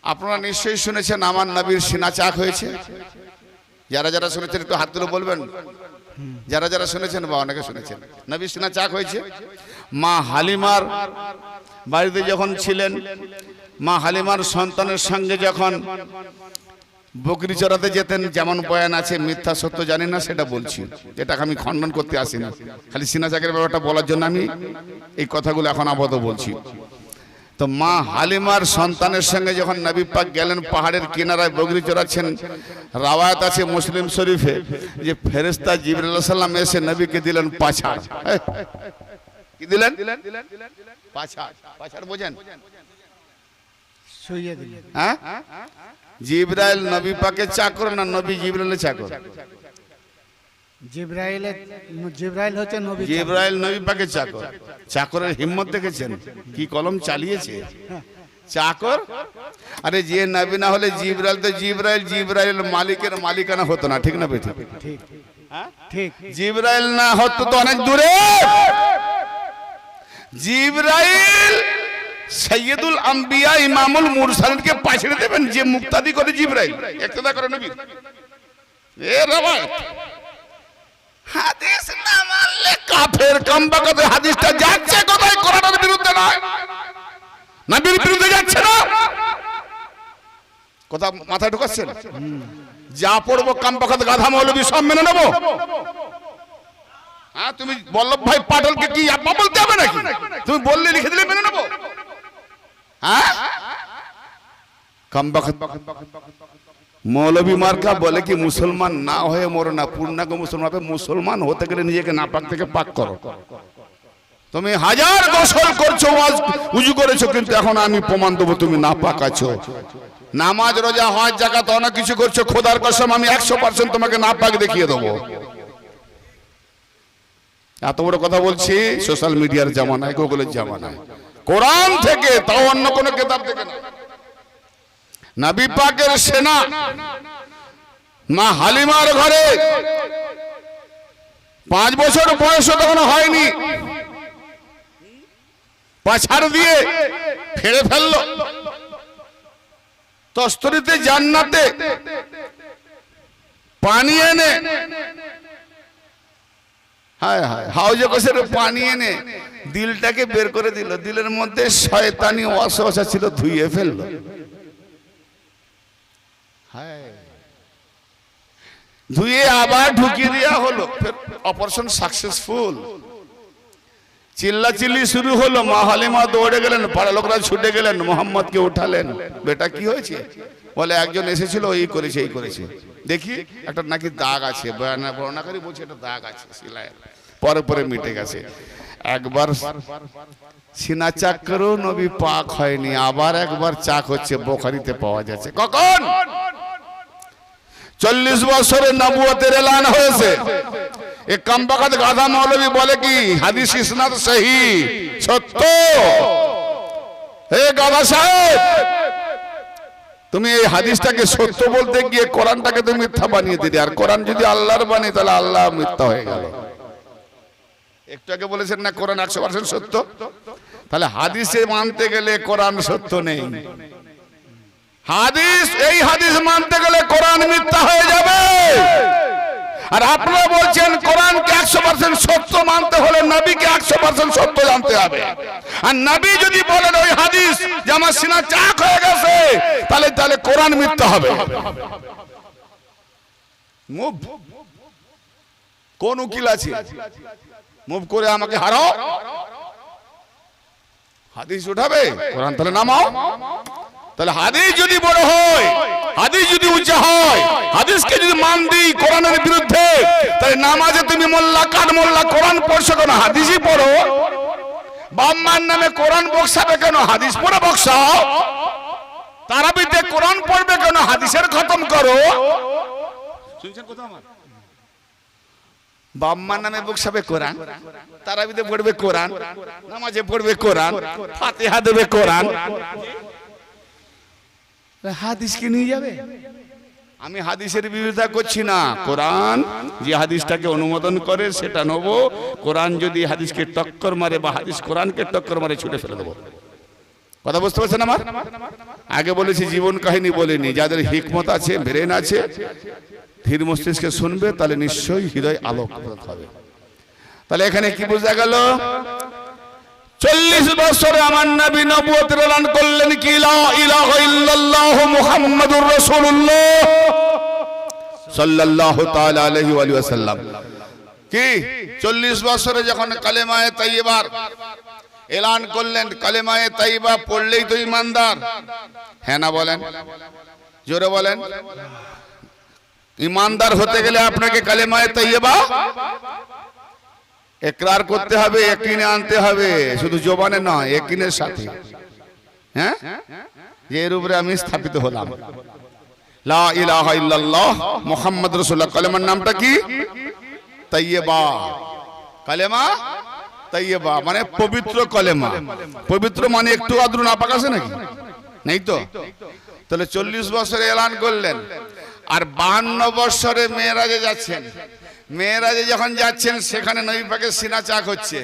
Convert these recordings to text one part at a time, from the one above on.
আপনারা নিশ্চয়ই শুনেছেন আমার নবীর সিনা চাক হয়েছে। যারা যারা শুনেছেন একটু হাত তুলে বলবেন। যারা যারা শুনেছেন বা অনেকে শুনেছেন নবীর সিনা চাক হয়েছে। মা হালিমার বাড়িতে যখন ছিলেন, মা হালিমার সন্তানের সঙ্গে যখন বকরি চড়াতে যেতেন, যেমন বয়ান আছে, মিথ্যা সত্য জানি না সেটা বলছি, এটাকে আমি খণ্ডন করতে আসি না, খালি সিনা চাকের ব্যাপারটা বলার জন্য আমি এই কথাগুলো এখন আপাতত বলছি। তো মা হালিমার সন্তানের সঙ্গে যখন নবী পাক গেলেন পাহাড়ের কিনারায় বকরি চড়াচ্ছেন, রাওয়ায়াত আছে মুসলিম শরীফে যে ফেরেশতা জিবরাইল আলাইহিস সালাম এসে নবীকে দিলেন পাছাড়। কি দিলেন? পাছাড়। পাছাড় বোঝেন? শুইয়ে দিলেন। হ্যাঁ, জিবরাইল নবী পাকের চাকর না নবী জিবরাইলের চাকর? জিবরাইল হচ্ছে নবী। জিবরাইল নবী পাকের চাকর। চাকরের হিম্মত দেখেছেন কি কলম চালিয়েছে চাকর। আরে যে নবী না হলে জিবরাইল তো জিবরাইল মালিকের মালিকানা হতো না, ঠিক না বেঠিক? ঠিক ঠিক। জিবরাইল না হতো তো অনেক দূরে। জিবরাইল সৈয়দুল আম্বিয়া ইমামুল মুরসালিনকে পাঠিয়ে দেবেন যে মুক্তাদি করে জিবরাইল, ইক্তেদা করে নবী। এ রাওয়ায়াত। হাদিস না মানলে কাফের। কমবখত হাদিসটা যাচ্ছে কোথায়? কোরআনের বিরুদ্ধে নয়, নবীর বিরুদ্ধে যাচ্ছে না। কথা মাথায় ঢুকাচ্ছেন? যা পড়বো কমবখত গাধা মৌলবী সব মেনে নেবো? হ্যাঁ, তুমি বল্লভ ভাই পাটলকে কি আব্বা বলতে হবে নাকি? তুমি বললে লিখে দিলে মেনে নেবো? হ্যাঁ, কমবখত মৌলবী মার্কা বলে কি মুসলমান না হয়ে মরো না, পূর্ণাঙ্গ মুসলমান হবে। মুসলমান হতে গেলে নিজেকে নাপাক থেকে পাক করো। তুমি হাজার গোসল করছো, উজু করেছো, কিন্তু এখন আমি প্রমাণ দেবো তুমি নাপাক আছো। নামাজ রোজা হজ যাকাত অনেক কিছু করছো, খোদার কসম আমি 100% তোমাকে নাপাক দেখিয়ে দেবো। এত বড় কথা বলছি সোশ্যাল মিডিয়ার জামানায়, গুগলের জামানায়, কোরআন থেকে, তাও অন্য কোন কিতাব থেকে না। নবী পাকের সেনা মা হালিমার ঘরে 5 বছর বয়স তখন হয়নি, পাছাড় দিয়ে ফেড়ে ফেলল। তস্তরিতে জান্নাতে পানি এনে, হায় হায়, হাউজে কোষের পানি এনে দিলটাকে বের করে দিল। দিলের মধ্যে শয়তানি ওয়াসওয়াসা ছিল, ধুইয়ে ফেললো। ধুয়ে আবার ঢুকিয়ে দেওয়া হলো। Operation successful. চিল্লা চিল্লি শুরু হলো। মা হালিমা দৌড়ে গেলেন, পাড়া লোকরা ছুটে গেলেন, মোহাম্মদকে উঠালেন। বেটা কি হয়েছে? বলে একজন এসেছিল, এই করেছে এই করেছে। দেখি একটা নাকি দাগ আছে, বর্ণাকারী বলছে একটা দাগ আছে সিলায়, পরে পরে মিটে গেছে। একবার সিনা চাক করেও নবী পাক হয়নি, আবার একবার চাক হচ্ছে, বুখারীতে পাওয়া যাচ্ছে। কখন? 40 বছরের নবুয়তের এলান হয়েছে। এক কমবখত গাধা মৌলবী বলে কি হাদিস ইসনাদ সহি, সত্য। হে গাধা সাহেব, তুমি এই হাদিসটাকে সত্য বলতে গিয়ে কোরআনটাকে তুমি মিথ্যা বানিয়ে দিলে। আর কোরআন যদি আল্লাহর বাণী, তাহলে আল্লাহ মিথ্যা হয়ে গেল। একটু আগে বলেছেন না কোরআন 100% সত্য, তাহলে হাদিসে মানতে গেলে কোরআন সত্য নেই। হাদিস, এই হাদিস মানতে গেলে কোরআন মিথ্যা হয়ে যাবে। আর আপনারা বলছেন কোরআনকে 100% সত্য মানতে হলে নবীকে 100% সত্য জানতে হবে। আর নবী যদি বলেন ওই হাদিস যে আমার সিনা চাক হয়ে গেছে, তাহলে কোরআন মিথ্যা হবে। মুভ, কোন উকিল আছে? মুভ করে আমাকে হারাও, হাদিস উঠাবে, কোরআন তাহলে নামাও। তাহলে হাদিস যদি বড় হয়, হাদিস যদি উঁচা হয়, হাদিসকে যদি মান দিই কোরআনের বিরুদ্ধে, তাহলে নামাজে তুমি মোল্লা কাঠ মোল্লা কোরআন পড়ছো কেন? হাদিসই পড়ো। বাম্মার নামে কোরআন বক্সাবে কেন? হাদিস পড়ে বক্সাও। তারাবিতে কোরআন পড়বে কেন? হাদিসের খতম করো। শুনছেন কথা আমার? বাম্মার নামে বক্সাবে কোরআন, তারাবিতে পড়বে কোরআন, নামাজে পড়বে কোরআন, ফাতিহা দেবে কোরআন, হাদিসকে নিয়ে যাবে। আমি হাদিসের বিরোধিতা করছি না, কোরআন যে হাদিসটাকে অনুমোদন করে সেটা নেব। কোরআন যদি হাদিসকে টক্কর মারে বা হাদিস কোরআনকে টক্কর মারে, ছুটে ফেলে দেবো। কথা বুঝতে পারছেন আমার? আগে বলেছি জীবন কাহিনী বলিনি। যাদের হিকমত আছে, ব্রেন আছে, ধীর মস্তিষ্কে শুনবে, তাহলে নিশ্চয়ই হৃদয় আলোকপ্রদ হবে। তাহলে এখানে কি বোঝা গেল? 40 বছরে আমার নবী নবুয়তের এলান করলেন কি লা ইলাহা ইল্লাল্লাহ মুহাম্মাদুর রাসূলুল্লাহ সাল্লাল্লাহু তাআলা আলাইহি ওয়া সাল্লাম। কি 40 বছরে যখন কালেমায়ে তাইয়্যিবার এলান করলেন, কালেমায়ে তাইয়্যিবা পড়লেই তো ঈমানদার, হ্যাঁ না বলেন? জোরে বলেন। ঈমানদার হতে গেলে আপনাকে কালেমায়ে তাইয়্যিবা ইকরার করতে হবে, ইয়াকিনে আনতে হবে, শুধু জবানে নয়, ইয়াকিনের সাথে। হ্যাঁ, যে এর উপরে আমি স্থাপিত হলাম, লা ইলাহা ইল্লাল্লাহ মুহাম্মাদুর রাসূলুল্লাহ। কালেমার নামটা কি? তাইয়্যিবা। কালেমা তাইয়্যিবা মানে পবিত্র কলেমা। পবিত্র মানে একটু আদ্র নাপাক আছে নাকি? নেই তো। তাহলে 40 বছরে এলান করলেন, আর 52 বছরে মেরাজে যাচ্ছেন। মেরাজে যখন যাচ্ছেন, সেখানে নবী পাকের সিনা চাক হচ্ছে।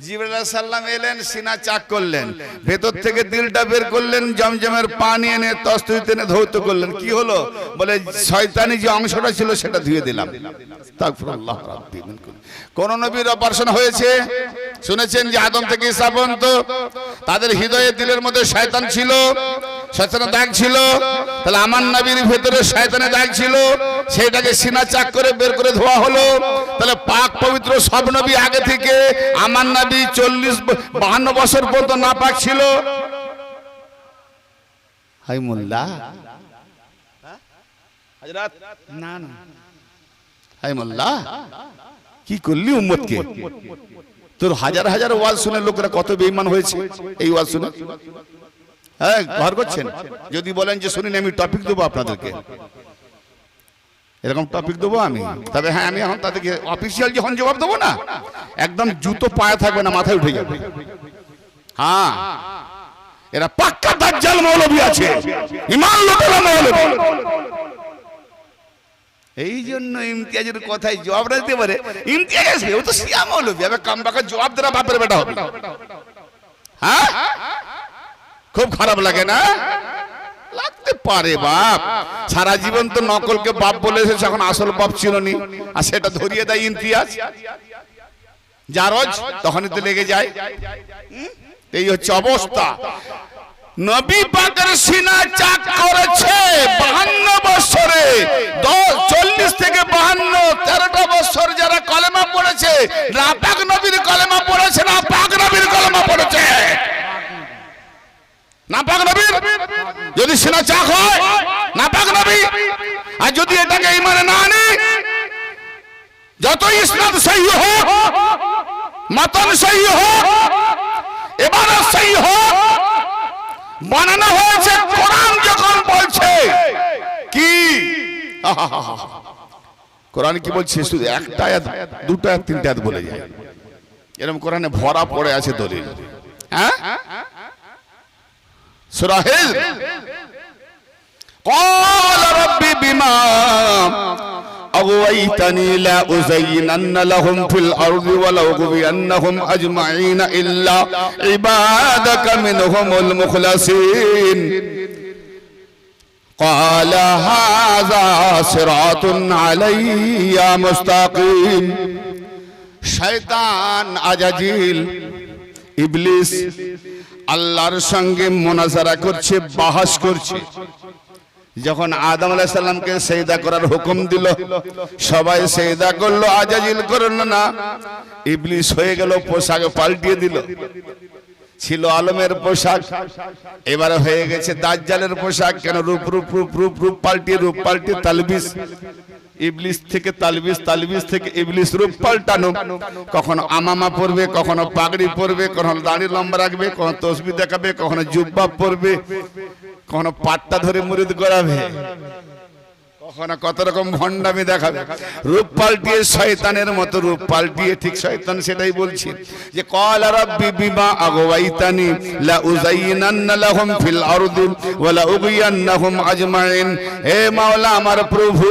জিবরাইল আলাইহিস সালাম এলেন, সিনা চাক করলেন, ভেতর থেকে দিলটা বের করলেন, জমজমের পানি এনে তসবিতে এনে ধৌত করলেন। কি হলো? বলে শয়তানি যে অংশটা ছিল সেটা ধুয়ে দিলাম। আস্তাগফিরুল্লাহ রাব্বি মিনকুম। কোন নবীর অপারেশন হয়েছে? শুনেছেন যে আদম থেকে ঈসা পর্যন্ত তাদের হৃদয়ে, দিলের মধ্যে শয়তান ছিল, শয়তানের দাগ ছিল। তাহলে আমার নবীর ভেতরে শয়তানের দাগ ছিল, সেটাকে সিনা চাক করে বের করে ধোয়া হলো। তাহলে পাক পবিত্র সব নবী আগে থেকে, আমার নবী 52 বছর পর্যন্ত নাপাক ছিল। হাই মোল্লা, হযরত না না, হাই মোল্লা, কি করলি উম্মতকে? তোর হাজার হাজার ওয়াজ শুনে লোকেরা কত বেঈমান হয়েছে এই ওয়াজ শুনে। হ্যাঁ, ঘর করছেন। যদি বলেন যে শুনিনি, আমি টপিক দেবো আপনাদেরকে, এরকম টপিক দেবো আমি। তবে হ্যাঁ, আমি এখন তাদেরকে অফিসিয়াল যখন জবাব দেবো না, একদম জুতো পায়ে থাকবে না, মাথায় উঠে যাবে। হ্যাঁ, এরা পাক্কা দাজ্জাল মৌলবী আছে, ঈমান লোটেরা মৌলবী। এই জন্য ইমতিয়াজের কথায় জবাব না দিতে পারে, ইমতিয়াজ আছে, ও তো শিয়া মৌলবী, আবে কামবাকা জবাব দেরা বাপের বেটা হবে। হ্যাঁ, খুব খারাপ লাগে না? লাগতে পারে বাপ। সারা জীবন তো নকলকে বাপ বলে এসেছে, এখন আসল বাপ চিননি, আর সেটা ধরিয়ে দেয় ইমতিয়াজ। জারজ তখনই তো লেগে যায়। এই হচ্ছে অবস্থা। নবী পাকের সিনা চাক করেছে 52 বছরে। 40 থেকে 52, 13টা বছর যারা কলেমা পড়েছে, নাপাক নবীর কলেমা পড়েছে, নাপাক নবীর কলেমা পড়েছে। নাপাক নবীর যদি সিনা চাক হয়, নাপাক নবী। আর যদি এটাকে ঈমানে না আনে, যত ইসনাদ সহিহ হোক, মাতন সহিহ হোক, ইবাদত সহিহ হোক, বানানো হয়েছে কোরআন যখন বলছে কি, কোরআন কি বলছে? শুধু একটা আয়াত, দুটো আয়াত, তিনটা আয়াত বলে যায়। এরকম কোরআনে ভরা পড়ে আছে দলিল। হ্যাঁ, সূরা হিজর, قال رب بما أغويتني لا أزينن لهم في الأرض ولأغوينهم أجمعين إلا عبادك منهم المخلصين قال هذا صراط علي مستقيم। শয়তান আজাজিল ইবলিস আল্লাহর সঙ্গে মুনাজারা করছে, বাহাস করছে। যখন আদম আলাইহিস সালামকে সিজদা করার হুকুম দিল, সবাই সিজদা করলো, আজাজিল করলো না। ইবলিস হয়ে গেল, পোশাক পাল্টিয়ে দিল। ছিল আলমের পোশাক, এবারে হয়ে গেছে দাজ্জালের পোশাক। কেন? রূপ রূপ রূপ রূপ রূপ পাল্টিয়ে, রূপ পাল্টিয়ে তালবিস। ইবলিস থেকে তালবিস, তালবিস থেকে ইবলিস, রূপ পাল্টানো। কখনো আমামা পরবে, কখনো পাগড়ি পরবে, কখনো দাড়ি লম্বা রাখবে, কখনো তসবিহ দেখাবে, কখনো জুব্বা পরবে, কখনো পাট্টা ধরে মুরিদ করাবে, ওখানে কত রকম ভণ্ডামি দেখাবে, রূপ পাল্টিয়ে শয়তানের মতো রূপ পাল্টিয়ে, ঠিক শয়তান সেটাই বলছি যে ক্বালা রাব্বি বিমা আগওয়াইতানি লা উযায়্যিনান্না লাহুম ফিল আরদি ওয়া লা উগয়িয়ান্নাহুম আজমাইন। হে মাওলা আমার প্রভু,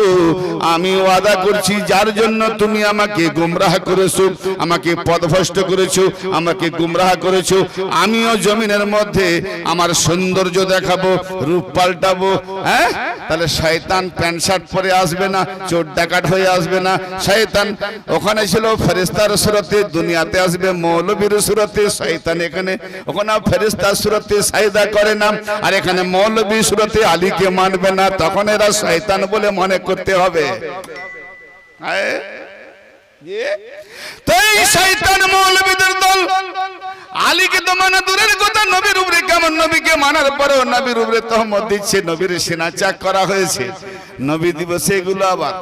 আমি ওয়াদা করছি যার জন্য তুমি আমাকে গুমরাহ করেছো, আমাকে পথভ্রষ্ট করেছো, আমাকে গুমরাহ করেছো, আমিও জমিনের মধ্যে আমার সৌন্দর্য দেখাবো, রূপ পাল্টাবো। হ্যাঁ, তাহলে শয়তান প্যান্ট শার্ট পরে আসবে না, চোর ডাকাত হয়ে আসবে না। শয়তান ওখানে ছিল ফেরেশতার সুরতে, দুনিয়াতে আসবে মৌলবীর সুরতে। শয়তান এখানে ওখানে ফেরেশতার সুরতে সাজদা করে না, আর এখানে মৌলবী সুরতে আলীকে মানবে না, তখন এরা শয়তান বলে মনে করতে হবে। তাই শয়তান মৌলবীদের দল আলীকে তো মানা দূরের কথা, নবীর উপরে কেমন, নবীকে মানার পরেও নবীর উপরে তহমত দিচ্ছে, নবীর সেনা চাক করা হয়েছে। নবী দিবসে এগুলো আবার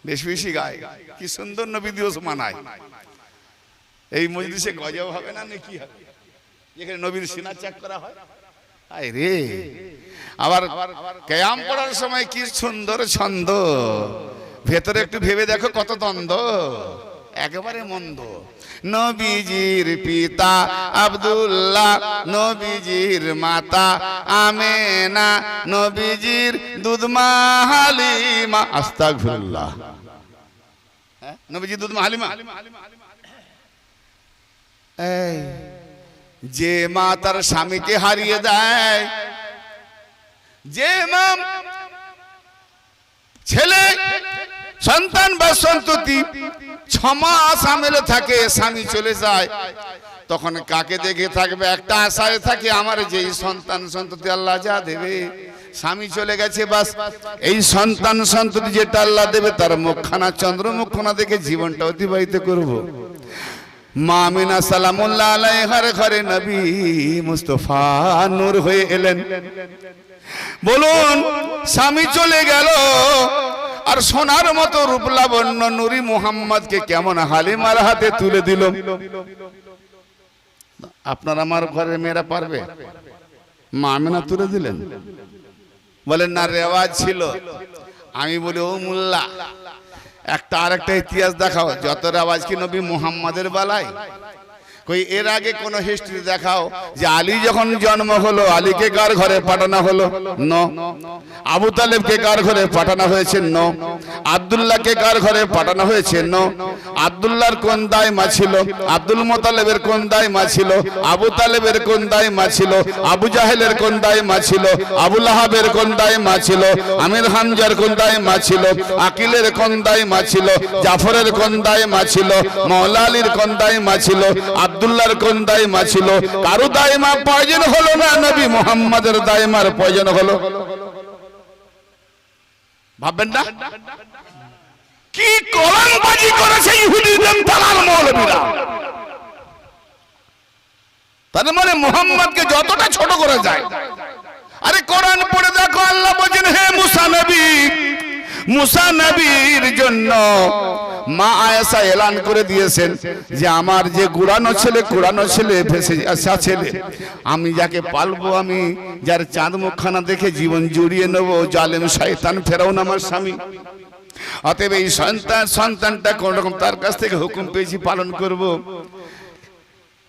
বেশি বেশি গায়, কি সুন্দর নবী দিবস মানায়। এই মজলিসে গজব হবে না, কি হবে যেখানে নবীর সেনা চাক করা হয়? আয় রে, আবার কিয়াম পড়ার সময় কি সুন্দর ছন্দ, ভেতরে একটু ভেবে দেখো কত দ্বন্দ্ব, একেবারে মন্দ। নবীজির পিতা আব্দুল্লাহ, নবীজির মাতা আমেনা, নবীজির দুধমা হালিমা। আস্তাগফিরুল্লাহ। নবীজির দুধমা হালিমা। এই যে মা তার স্বামীকে হারিয়ে দেয়, যে মা ছেলে সন্তান বা সন্ততি 6 মাস আমেলে থাকে, স্বামী চলে যায়, তখন কাকে দেখে থাকবে? একটা আশায় থাকে, আমার যেই সন্তান সন্ততি আল্লাহ যা দেবে, স্বামী চলে গেছে, বাস এই সন্তান সন্ততি যেটা আল্লাহ দেবে তার মুখখানা, চন্দ্রমুখখানা দেখে জীবনটা অতিবাহিত করব। মা আমিনা সালামুল্লাহ আলাইহার ঘরে নবী মুস্তাফা নূর হয়ে এলেন। বলুন, স্বামী চলে গেল, আর সোনার মতো রূপ লাবণ্য নূরি মুহাম্মদকে কেমন হালিমার হাতে তুলে দিল। আপনার আমার ঘরের মেয়েরা পারবে? মা আমিনা তুলে দিলেন। বলেন না, রেওয়াজ ছিল। আমি বলি, ও মোল্লা, একটা আরেকটা ইতিহাস দেখাও, যত রেওয়াজ কি নবী মুহাম্মাদের বেলায়? কই এর আগে কোন হিস্ট্রি দেখাও যে আলী যখন জন্ম হলো আলীকে কার ঘরে পাঠানো হলো? নো। আবু তালেবকে কার ঘরে পাঠানো হয়েছে? নো। আব্দুল্লাহকে কার ঘরে পাঠানো হয়েছে? নো। আব্দুল্লাহর কোন দায়মা ছিল? আব্দুল মুতালিবের কোন দায়মা ছিল? আবু তালেবের কোন দায়মা ছিল? আবু জাহেলের কোন দায়মা ছিল? আবু লাহাবের কোন দায়মা ছিল? আমির হামজার কোন দায়মা ছিল? আকিলের কোন দায়মা ছিল? জাফরের কোন দায়মা ছিল? মাওলা আলীর কোন দায়মা ছিল? আব্দুল্লাহর কোন দায়মা ছিল? কারো দায়মা প্রয়োজন হলো না, নবী মুহাম্মাদের দায়মার প্রয়োজন হলো। ভাববেন না কি কোরআনবাজি করেছে ইহুদিদের দালাল মৌলবীরা। তার মানে মুহাম্মদকে যতটা ছোট করা যায়। আরে কোরআন পড়ে দেখো, আল্লাহ বলেন, হে মুসা নবী, মুসা নবীর জন্য মা আয়েশা এলান করে দিয়েছেন যে আমার যে কুরানো ছেলে ভেসে আসা ছেলে, আমি যাকে পালবো, আমি যার চাঁদ মুখখানা দেখে জীবন জুড়িয়ে নেবো, জালেম শয়তান ফেরাউন আমার স্বামী। অতএব এই সন্তানটা কোন রকম তার কাছ থেকে হুকুম পেয়েছি, পালন করব।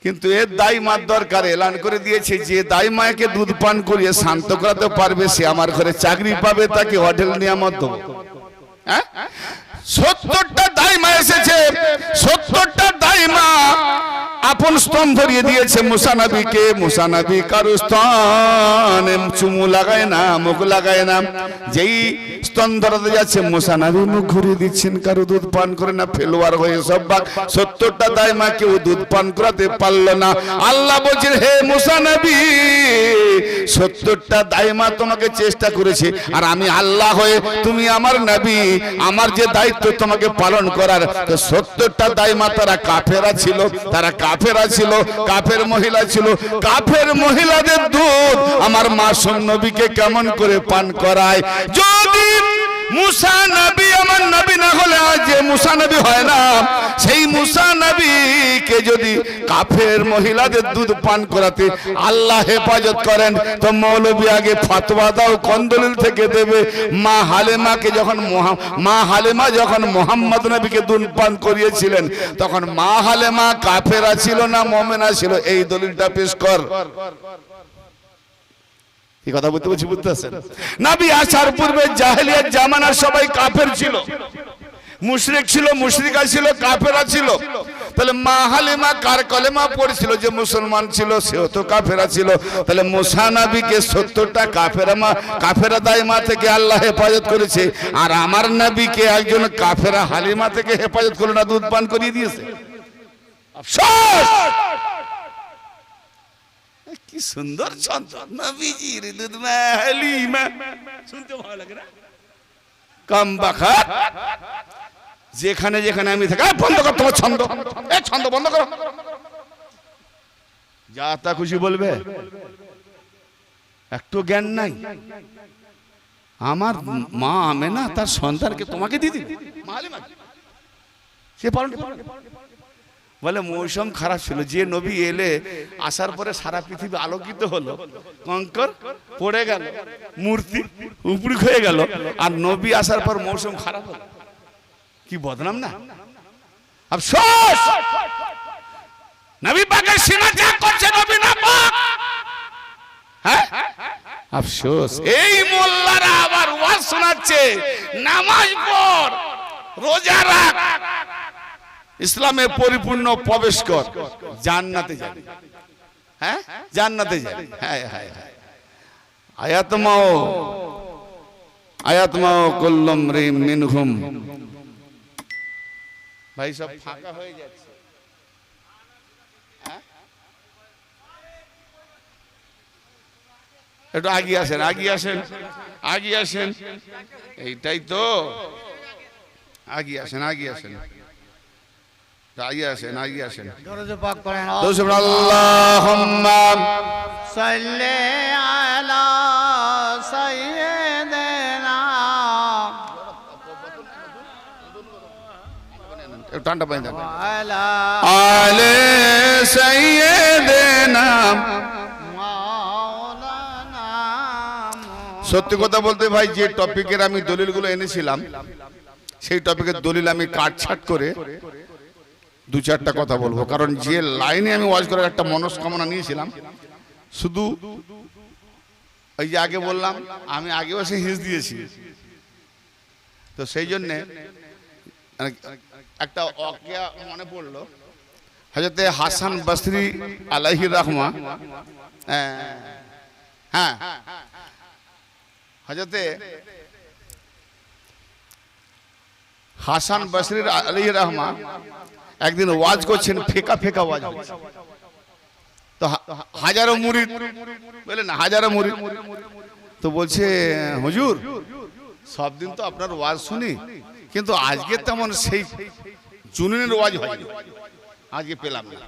কিন্তু এর দাইমার দরকার, এলান করে দিয়েছে যে দাইমাকে দুধ পান করিয়ে শান্ত করাতে পারবে সে আমার ঘরে চাকরি পাবে, তাকে হোটেল নিয়ামত দেবো। হ্যাঁ, 70টা দাইমা এসেছে, 70টা দাইমা আপন স্তন ধরিয়ে দিয়েছে মুসা নবীকে। মুসা নবী কারো স্তনে চুমু লাগায় না, মুখ লাগায় না। যেই স্তন ধরাতে যাচ্ছে মুসা নবী মুখ ঘুরিয়ে দিচ্ছেন, কারো দুধ পান করে না, ফেলোয়ার হয়ে সব ভাগ। 70টা দাইমা কেউ দুধ পান করাতে পারলো না। আল্লাহ বলছেন, হে মুসা নবী, 70টা দাইমা তোমাকে চেষ্টা করেছে, আর আমি আল্লাহ হয়ে তুমি আমার নবী, আমার যে দায়িত্ব তোমাকে পালন করার, তো 70টা দাইমা তারা কাফেরা ছিল, তারা কাফেরা ছিল, কাফের মহিলা ছিল। কাফের মহিলাদের দুধ আমার মাসুম নবীকে কেমন করে পান করায়? যদি মুসা নবী আমার নবী না হলে আজ যে মুসা নবী হয় না, সেই মুসা নবীকে যদি কাফের মহিলাদের দুধ পান করাতে আল্লাহ হেফাজত করেন, তো মৌলবী আগে ফতোয়া দাও কোন দলিল থেকে দেবে? মা হালেমা যখন মোহাম্মদ নবীকে দুধ পান করিয়েছিলেন, তখন মা হালেমা কাফেরা ছিল না মুমিনা ছিল? এই দলিলটা পেশ কর। কি কথা বলতে বলছি, বুঝতে পারছেন? নবী আসার পূর্বে জাহেলিয়াত জামানার সবাই কাফের ছিল, মুশরিক ছিল, মুশরিকা ছিল, কাফেরা ছিল। তাহলে মা হালিমা কার কলেমা পড়েছিল? যে মুসলমান ছিল সেও তো কাফেরা ছিল। তাহলে মুসা নবীকে 70টা কাফেরা দাইমা থেকে আল্লাহ হেফাজত করেছে, আর আমার নবীকে একজন কাফেরা হালিমা থেকে হেফাজত করে না, দুধ পান করিয়ে দিয়েছে। আফসোস! কি সুন্দর ছন্দ, নবীজির দুধ মা হালিমা, শুনতে ভালো লাগে না? কম বাখা যেখানে যেখানে আমি থাকি, বন্ধ কর তোমার ছন্দ, ছন্দ বন্ধ করো, যা তা খুশি বলবে, একটু জ্ঞান নাই। আমার মা আমেনা তার সন্তানকে তোমাকে দিয়ে দিবে, সে পালন বলে মৌসুম খারাপ ছিল, যে নবী এলে আসার পরে সারা পৃথিবী আলোকিত হলো, কঙ্কর পড়ে গেল, মূর্তি উপরি হয়ে গেল, আর নবী আসার পর মৌসুম খারাপ হলো। কি বদনাম না! আফসোস! নবী পাকের সিনা ত্যাগ করছে নবী না পাক। হ্যাঁ, আফসোস! এই মোল্লারা আবার ওয়াজ শোনাচ্ছে, নামাজ পড়, রোজা রাখ, ইসলামে পরিপূর্ণ প্রবেশ কর, জান্নাতে যাবে। হ্যাঁ, জান্নাতে যাবে। হ্যাঁ হ্যাঁ হ্যাঁ, আয়াতমাও কুল্লুম রিম মিনহুম। ভাই সব ফাঁকা হয়ে যাচ্ছে। একটু আগিয়ে আসেন, আগিয়ে আসেন, আগিয়ে আসেন, এইটাই তো, আগিয়ে আসেন, আগিয়ে আসেন, আগিয়ে আসেন, আগিয়ে আসেন। দরুদ পাক পড়েন। আল্লাহুম্মা সাল্লি আলা সাইয়্যিদিনা, টানটা পাই না, আলা আলে সাইয়্যিদিনা। মাওলানা। সত্যি কথা বলতে ভাই, যে টপিকের আমি দলিলগুলো এনেছিলাম, সেই টপিকের দলিল আমি কাটছাট করে দু চারটা কথা বলবো, কারণ যে লাইনে আমি ওয়াজ করার একটা মনস্কামনা নিয়েছিলাম, শুধু ওই যে আগে বললাম আমি আগেও এসে হিজ দিয়েছি, তো সেই জন্যে একটা ওয়াকিয়া মনে পড়লো। হযরতে হাসান বসরি আলাইহির রাহমা, হ্যাঁ, হযরতে হাসান বসরি আলাইহির রাহমা একদিন ওয়াজ করছেন, ফেকা ফেকা ওয়াজ হচ্ছে, তো হাজারো মুরিদ, বলে না হাজারো মুরিদ, তো বলছে হুজুর সব দিন তো আপনার ওয়াজ শুনি, কিন্তু আজকে তেমন সেই জুনুনের ওয়াজ হয়নি, আজকে পেলাম না।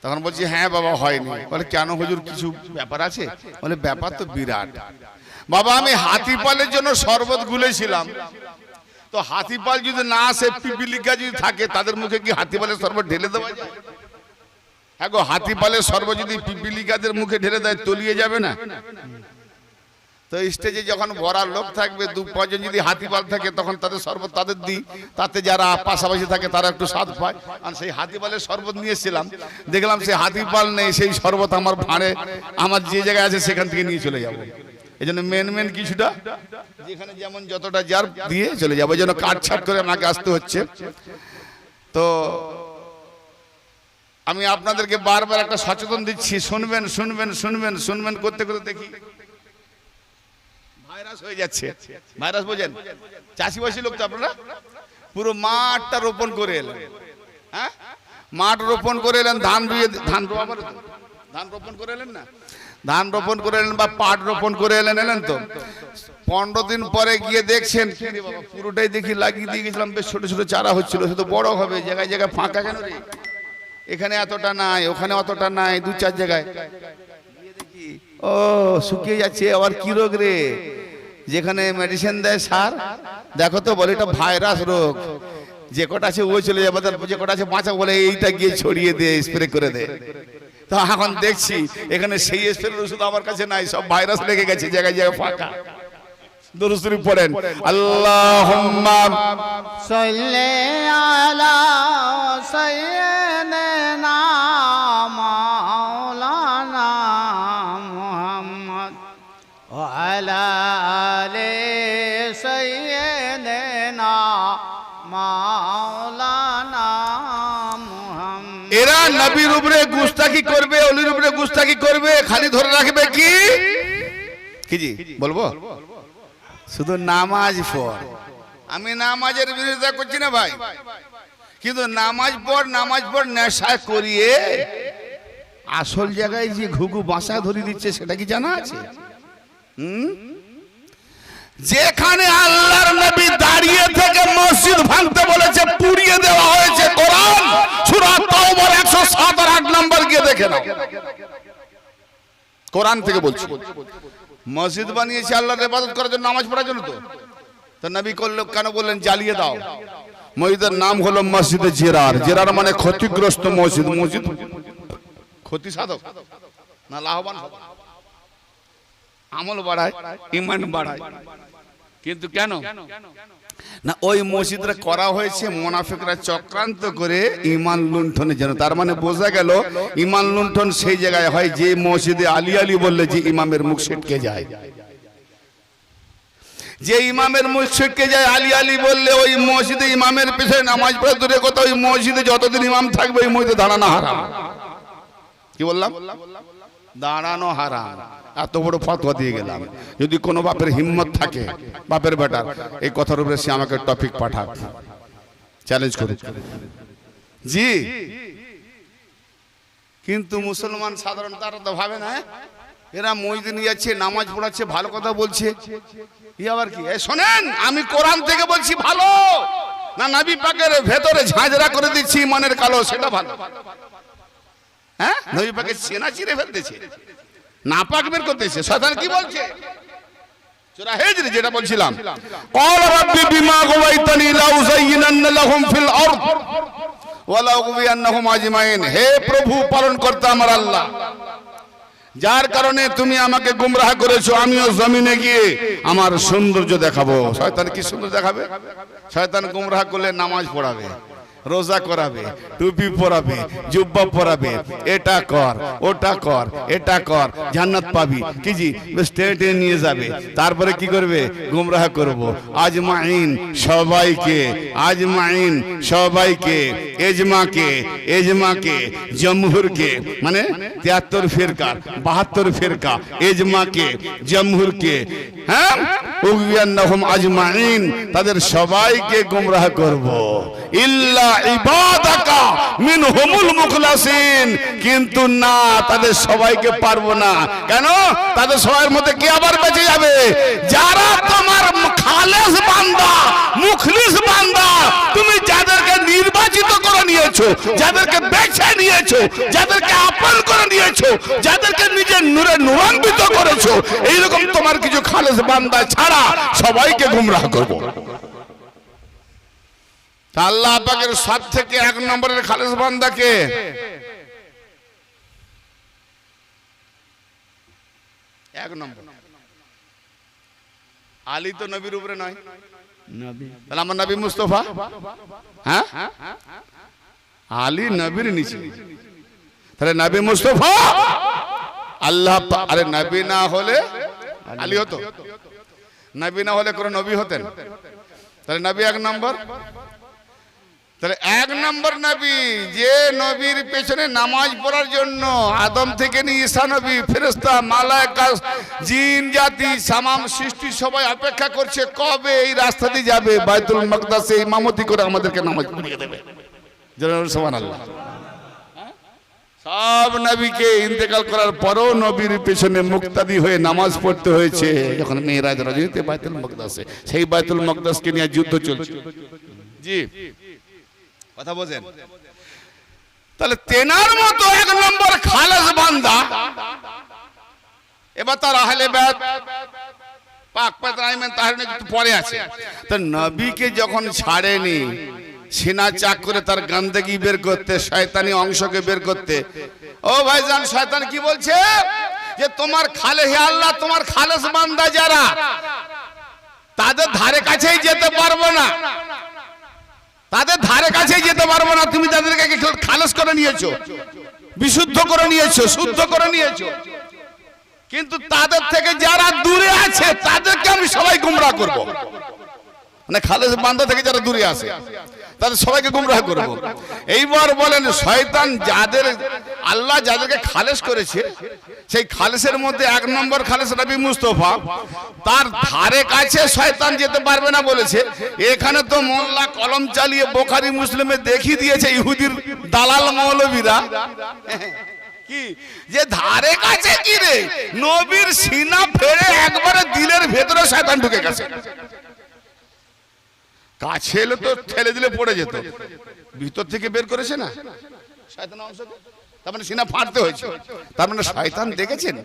তখন বলছি হ্যাঁ বাবা হয়নি। বলে কেন হুজুর, কিছু ব্যাপার আছে? বলে ব্যাপার তো বিরাট বাবা, আমি হাতিপালের জন্য শরবত গুলেছিলাম, তো হাতিপাল যদি না আসে, পিপিলিকা যদি থাকে, তাদের মুখে কি হাতিপালের শরবত ঢেলে দেওয়া যায়? হ্যাঁ গো, হাতিপালের শরবত যদি পিপিলিকাদের মুখে ঢেলে দেয়, তলিয়ে যাবে না? তো স্টেজে যখন ভরা লোক থাকবে, 2-5 জন যদি হাতিপাল থাকে, তখন তাদের শরবত তাদের দিই, তাতে যারা পাশাপাশি থাকে তারা একটু স্বাদ পায়। আর সেই হাতিপালের শরবত নিয়েছিলাম, দেখলাম সেই হাতিপাল নেই, সেই শরবত আমার ভাঁড়ে, আমার যে জায়গায় আছে সেখান থেকে নিয়ে চলে যাবো। এই জন্য মেন কিছুটা যেখানে যেমন যতটা যার দিয়ে চলে যাবো, এই জন্য কাটছাট করে আমাকে আসতে হচ্ছে। তো আমি আপনাদেরকে বারবার একটা সচেতন দিচ্ছি, শুনবেন শুনবেন শুনবেন শুনবেন করতে করতে দেখি ভাইরাস হয়ে যাচ্ছে। ভাইরাস বোঝেন? চাষিবাসী লোক তো আপনারা, পুরো মাঠটা রোপণ করে এলেন, হ্যাঁ মাঠ রোপণ করে এলেন, ধান রোপণ করে এলেন না, ধান রোপণ করে এলেন বা পাট রোপণ করে এলেন তো 15 দিন পরে গিয়ে দেখছেন পুরোটাই দেখি লাগিয়ে দিয়ে গেছিলাম, বেশ ছোট ছোট চারা হচ্ছিল, সে তো বড় হবে, জায়গায় জায়গায় ফাঁকা কেন রে? এখানে এতটা নাই, ওখানে অতটা নাই, 2-4 জায়গায় দেখি ও শুকিয়ে যাচ্ছে। আবার কি রোগ রে? যেখানে মেডিসিন দেয় সার, দেখো তো বলে এটা ভাইরাস রোগ, যে কটা আছে ওই চলে যাবে, যে কটা আছে বাঁচা বলে এইটা গিয়ে ছড়িয়ে দে, স্প্রে করে দে। তো এখন দেখছি এখানে সেই স্প্রে ওষুধ আমার কাছে নাই, সব ভাইরাস লেগে গেছে, জায়গায় জায়গায় ফাঁকা। দুরূদ শরীফ পড়েন, আল্লাহুম্মা সাল্লি আলা সাইয়্যিদিনা মাওলানা মুহাম্মদ ওয়া আলা আলি সাইয়্যিদিনা মাওলানা মুহাম্মদ। এরা নবীর উপরে গুস্তাখি করবে, ওলির উপরে গুস্তাখি করবে, খালি ধরে রাখবে কি কি জি বলবো, শুধু নামাজ পড়। আমি নামাজের বিরোধিতা করছি না ভাই, কিন্তু নামাজ পড় নেশা করিয়ে আসল জায়গায় যে ঘুঘু বাসা ধরিয়ে দিচ্ছে সেটা কি জানা আছে? যেখানে আল্লাহর নবী দাঁড়িয়ে থেকে মসজিদ ভাঙতে বলেছে, পুড়িয়ে দেওয়া হয়েছে কোরআন সূরা তাওবার 107 আর 8 নম্বর গিয়ে দেখে নাও। কোরআন থেকে বলছি, মসজিদ বানিয়েছে আল্লাহর ইবাদত করার জন্য, নামাজ পড়ার জন্য। তো নবী করলো কেন বললেন জ্বালিয়ে দাও? মসজিদের নাম হলো মসজিদে জিরার। জিরার মানে ক্ষতিগ্রস্ত মসজিদ। মসজিদ ক্ষতি সাধক না লাভবান, আমল বাড়ায়, ঈমান বাড়ায়। কিন্তু কেন না, ওই মসজিদটা করা হয়েছে মুনাফিকরা চক্রান্ত করে ঈমান লুণ্ঠনের জন্য। তার মানে বোঝা গেল ঈমান লুণ্ঠন সেই জায়গায় হয় যে মসজিদে আলী আলী বললে যে ইমামের মুখ ছিটকে যায়। যে ইমামের মুখ ছিটকে যায় আলী আলী বললে, ওই মসজিদে ইমামের পিছনে নামাজ পড়া দূরের কথা, ওই মসজিদে যতদিন ইমাম থাকবে ওই মসজিদে দাঁড়ানো হারাম। কি বললাম? দাঁড়ানো হারাম। এত বড় ফতোয়া দিয়ে গেলাম। যদি কোনো বাপের হিম্মত থাকে, বাপের বেটার, এই কথার উপরে সে আমাকে টপিক পাঠাক, চ্যালেঞ্জ করে জি। কিন্তু মুসলমান সাধারণ তারা তো ভাবে না, এরা মসজিদে নিয়ে যাচ্ছে, নামাজ পড়াচ্ছে, ভালো কথা বলছে, ই আবার কি? শোনেন, আমি কোরআন থেকে বলছি ভালো না নবী পাকের ভেতরে ঝাঁঝরা করে দিচ্ছি ইমানের কালো, সেটা ভালো? হ্যাঁ, নবী পাকের চেনা চিরে ফেলতেছে, নাপাক বের করতেছে। শয়তান কি বলছে? সূরা হিজর যেটা বলছিলাম, ক্বাল রাব্বি বিমা গাওয়াইতানি লাউযায়িনান্না লাহুম ফিল আরদ ওয়া লাউগবিয়ান্নাহুম আজমাইন। হে প্রভু পালন কর্তা আমার আল্লাহ, যার কারণে তুমি আমাকে গুমরাহ করেছো, আমিও জমিনে গিয়ে আমার সৌন্দর্য দেখাবো। শয়তান কি সুন্দর দেখাবে? শয়তান গুমরাহ করলে নামাজ পড়াবে, রোজা করাবে, টুপি পরাবে, জুব্বা পরাবে, এটা কর, ওটা কর, এটা কর, জান্নাত পাবি, কি জি স্টেটে নিয়ে যাবে। তারপরে কি করবে? গুমরাহ করব। আজমাইন সবাইকে, আজমাইন সবাইকে, এজমাকে, এজমাকে, জমহুরকে, মানে 73 ফিরকার, 72 ফিরকা, এজমাকে, জমহুরকে, হ্যাঁ, উগবিয়ান্নাহুম আজমাইন, তাদের সবাইকে গুমরাহ করব। ইল্লা ইবাদাকা মিনহুমুল মুখলাসিন, কিন্তু না, তাদের সবাইকে পারবো না। কেন? তাদের সবার মধ্যে কে আবার বেঁচে যাবে? যারা তোমার খালেস বান্দা, মুখলিস বান্দা, তুমি যাদেরকে নির্বাচিত করে নিয়েছো, যাদেরকে বেছে নিয়েছো, যাদেরকে আপন করে নিয়েছো, যাদেরকে নিজের নূরে নূরান্বিত করেছো, এইরকম তোমার কিছু খালেস বান্দা ছাড়া সবাইকে গুমরাহ করবো। আল্লাহ পাকের সব থেকে 1 নম্বরের খালেস বান্দাকে, এক নম্বর আলী তো নবীর উপরে নয়, তাহলে আমার নবী মুস্তাফা, হ্যাঁ, আলী নবীর নিচে, তাহলে নবী মুস্তাফা আল্লাহ। আরে নবী না হলে আলী হতো, নবী না হলে কোন নবী হতেন? তাহলে নবী 1 নম্বর। তাহলে 1 নম্বর নবী, যে নবীর পেছনে নামাজ পড়ার জন্য আদম থেকে নিয়ে ঈসা নবী, ফেরেশতা, মালায়েকা, জিন জাতি, তামাম সৃষ্টি সবাই অপেক্ষা করছে কবে এই রাস্তা দিয়ে যাবে, বাইতুল মাকদাসে ইমামতি করে আমাদেরকে নামাজ পড়িয়ে দেবে। সুবহানাল্লাহ। সব নবীকে ইন্তেকাল করার পরও নবীর পেছনে মুক্তাদি হয়ে নামাজ পড়তে হয়েছে। যখন মেরাজ রজনীতে বাইতুল মাকদাসে, সেই বাইতুল মাকদাসকে নিয়ে যুদ্ধ চলছে। জি, কথা বোঝেন? তাহলে তেনার মতো 1 নম্বর খালেস বান্দা, এবার তার আহলে বাইত পাক পায়তানা তাহলে একটু পরে আছে। তো নবীকে যখন ছাড়েনি সিনা চাক করে তার গন্দেগি বের করতে, শয়তানি অংশকে বের করতে, ও ভাইজান শয়তান কি বলছে যে তোমার খালে হে আল্লাহ তোমার খালেস বান্দা যারা তাদের ধারে কাছেই যেতে পারবো না, তাদের ধারে কাছেই যেতে পারবো না, তুমি তাদেরকে খালেস করে নিয়েছো, বিশুদ্ধ করে নিয়েছো, শুদ্ধ করে নিয়েছো, কিন্তু তাদের থেকে যারা দূরে আছে তাদেরকে আমি সবাই গুমরাহ করব। মানে খালেস বান্দা থেকে যারা দূরে আছে তাদের সবাইকে গুমরাহ করব। এইবার বলেন শয়তান যাদের আল্লাহ যাদেরকে খালেস করেছে সেই খালেসের মধ্যে এক নম্বর খালেস নবী মুস্তাফা, তার ধারে কাছে শয়তান যেতে পারবে না বলেছে। এখানে তো মোল্লা কলম চালিয়ে বুখারী মুসলিমে দেখিয়ে দিয়েছে ইহুদির দালাল মৌলবীরা কি যে ধারে কাছে কি রে নবীর সিনা ফেড়ে একবারে দিলের ভেতরে শয়তান ঢুকে গেছে। কাছে এলে তো ঠেলে দিলে পড়ে যেত, ভিতর থেকে বের করেছে না শয়তান অংশকে, তার মানে সিনা ফাটতে হয়েছে। তার মানে শয়তান দেখেছেন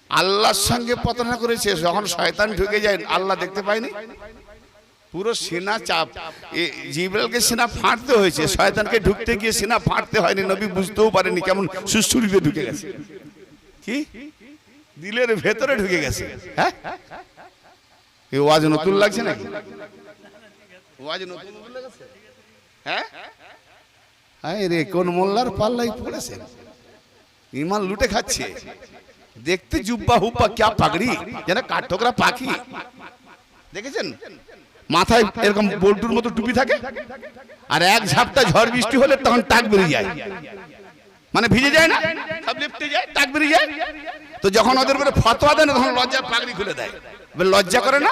আল্লাহর সঙ্গে প্রতারণা করেছে। যখন শয়তান ঢুকে যায় আল্লাহ দেখতে পায়নি, পুরো সিনা চাপ, জিবরাইলকে সিনা ফাটতে হয়েছে, শয়তানকে ঢুকতে গিয়ে সিনা ফাটতে হয়নি। নবী বুঝতেও পারেনি কেমন সুস্থুরিতে ঢুকে গেছে, কি দিলের ভেতরে ঢুকে গেছে। হ্যাঁ এই ওয়াজ নতুন লাগছে নাকি? ওয়াজ নতুন লাগছে? হ্যাঁ আরে রে কোন মোল্লার পাল্লাই পড়েছে, ইমান লুটে খাচ্ছে। দেখতে জুব্বা হুব্বা ক্যা পাগড়ি, যেন কাঠঠোকরা পাখি। দেখেছেন মাথায় এরকম বল্টুর মতো টুপি থাকে, আর এক ঝাপটা ঝড় বৃষ্টি হলে তখন টাক বেরিয়ে যায়, মানে ভিজে যায় না, সব লিপটে যায়, টাক বেরিয়ে যায়। তো যখন ওদের উপরে ফতোয়া দেন তখন লজ্জার পাগড়ি খুলে দেয়। লজ্জা করে না?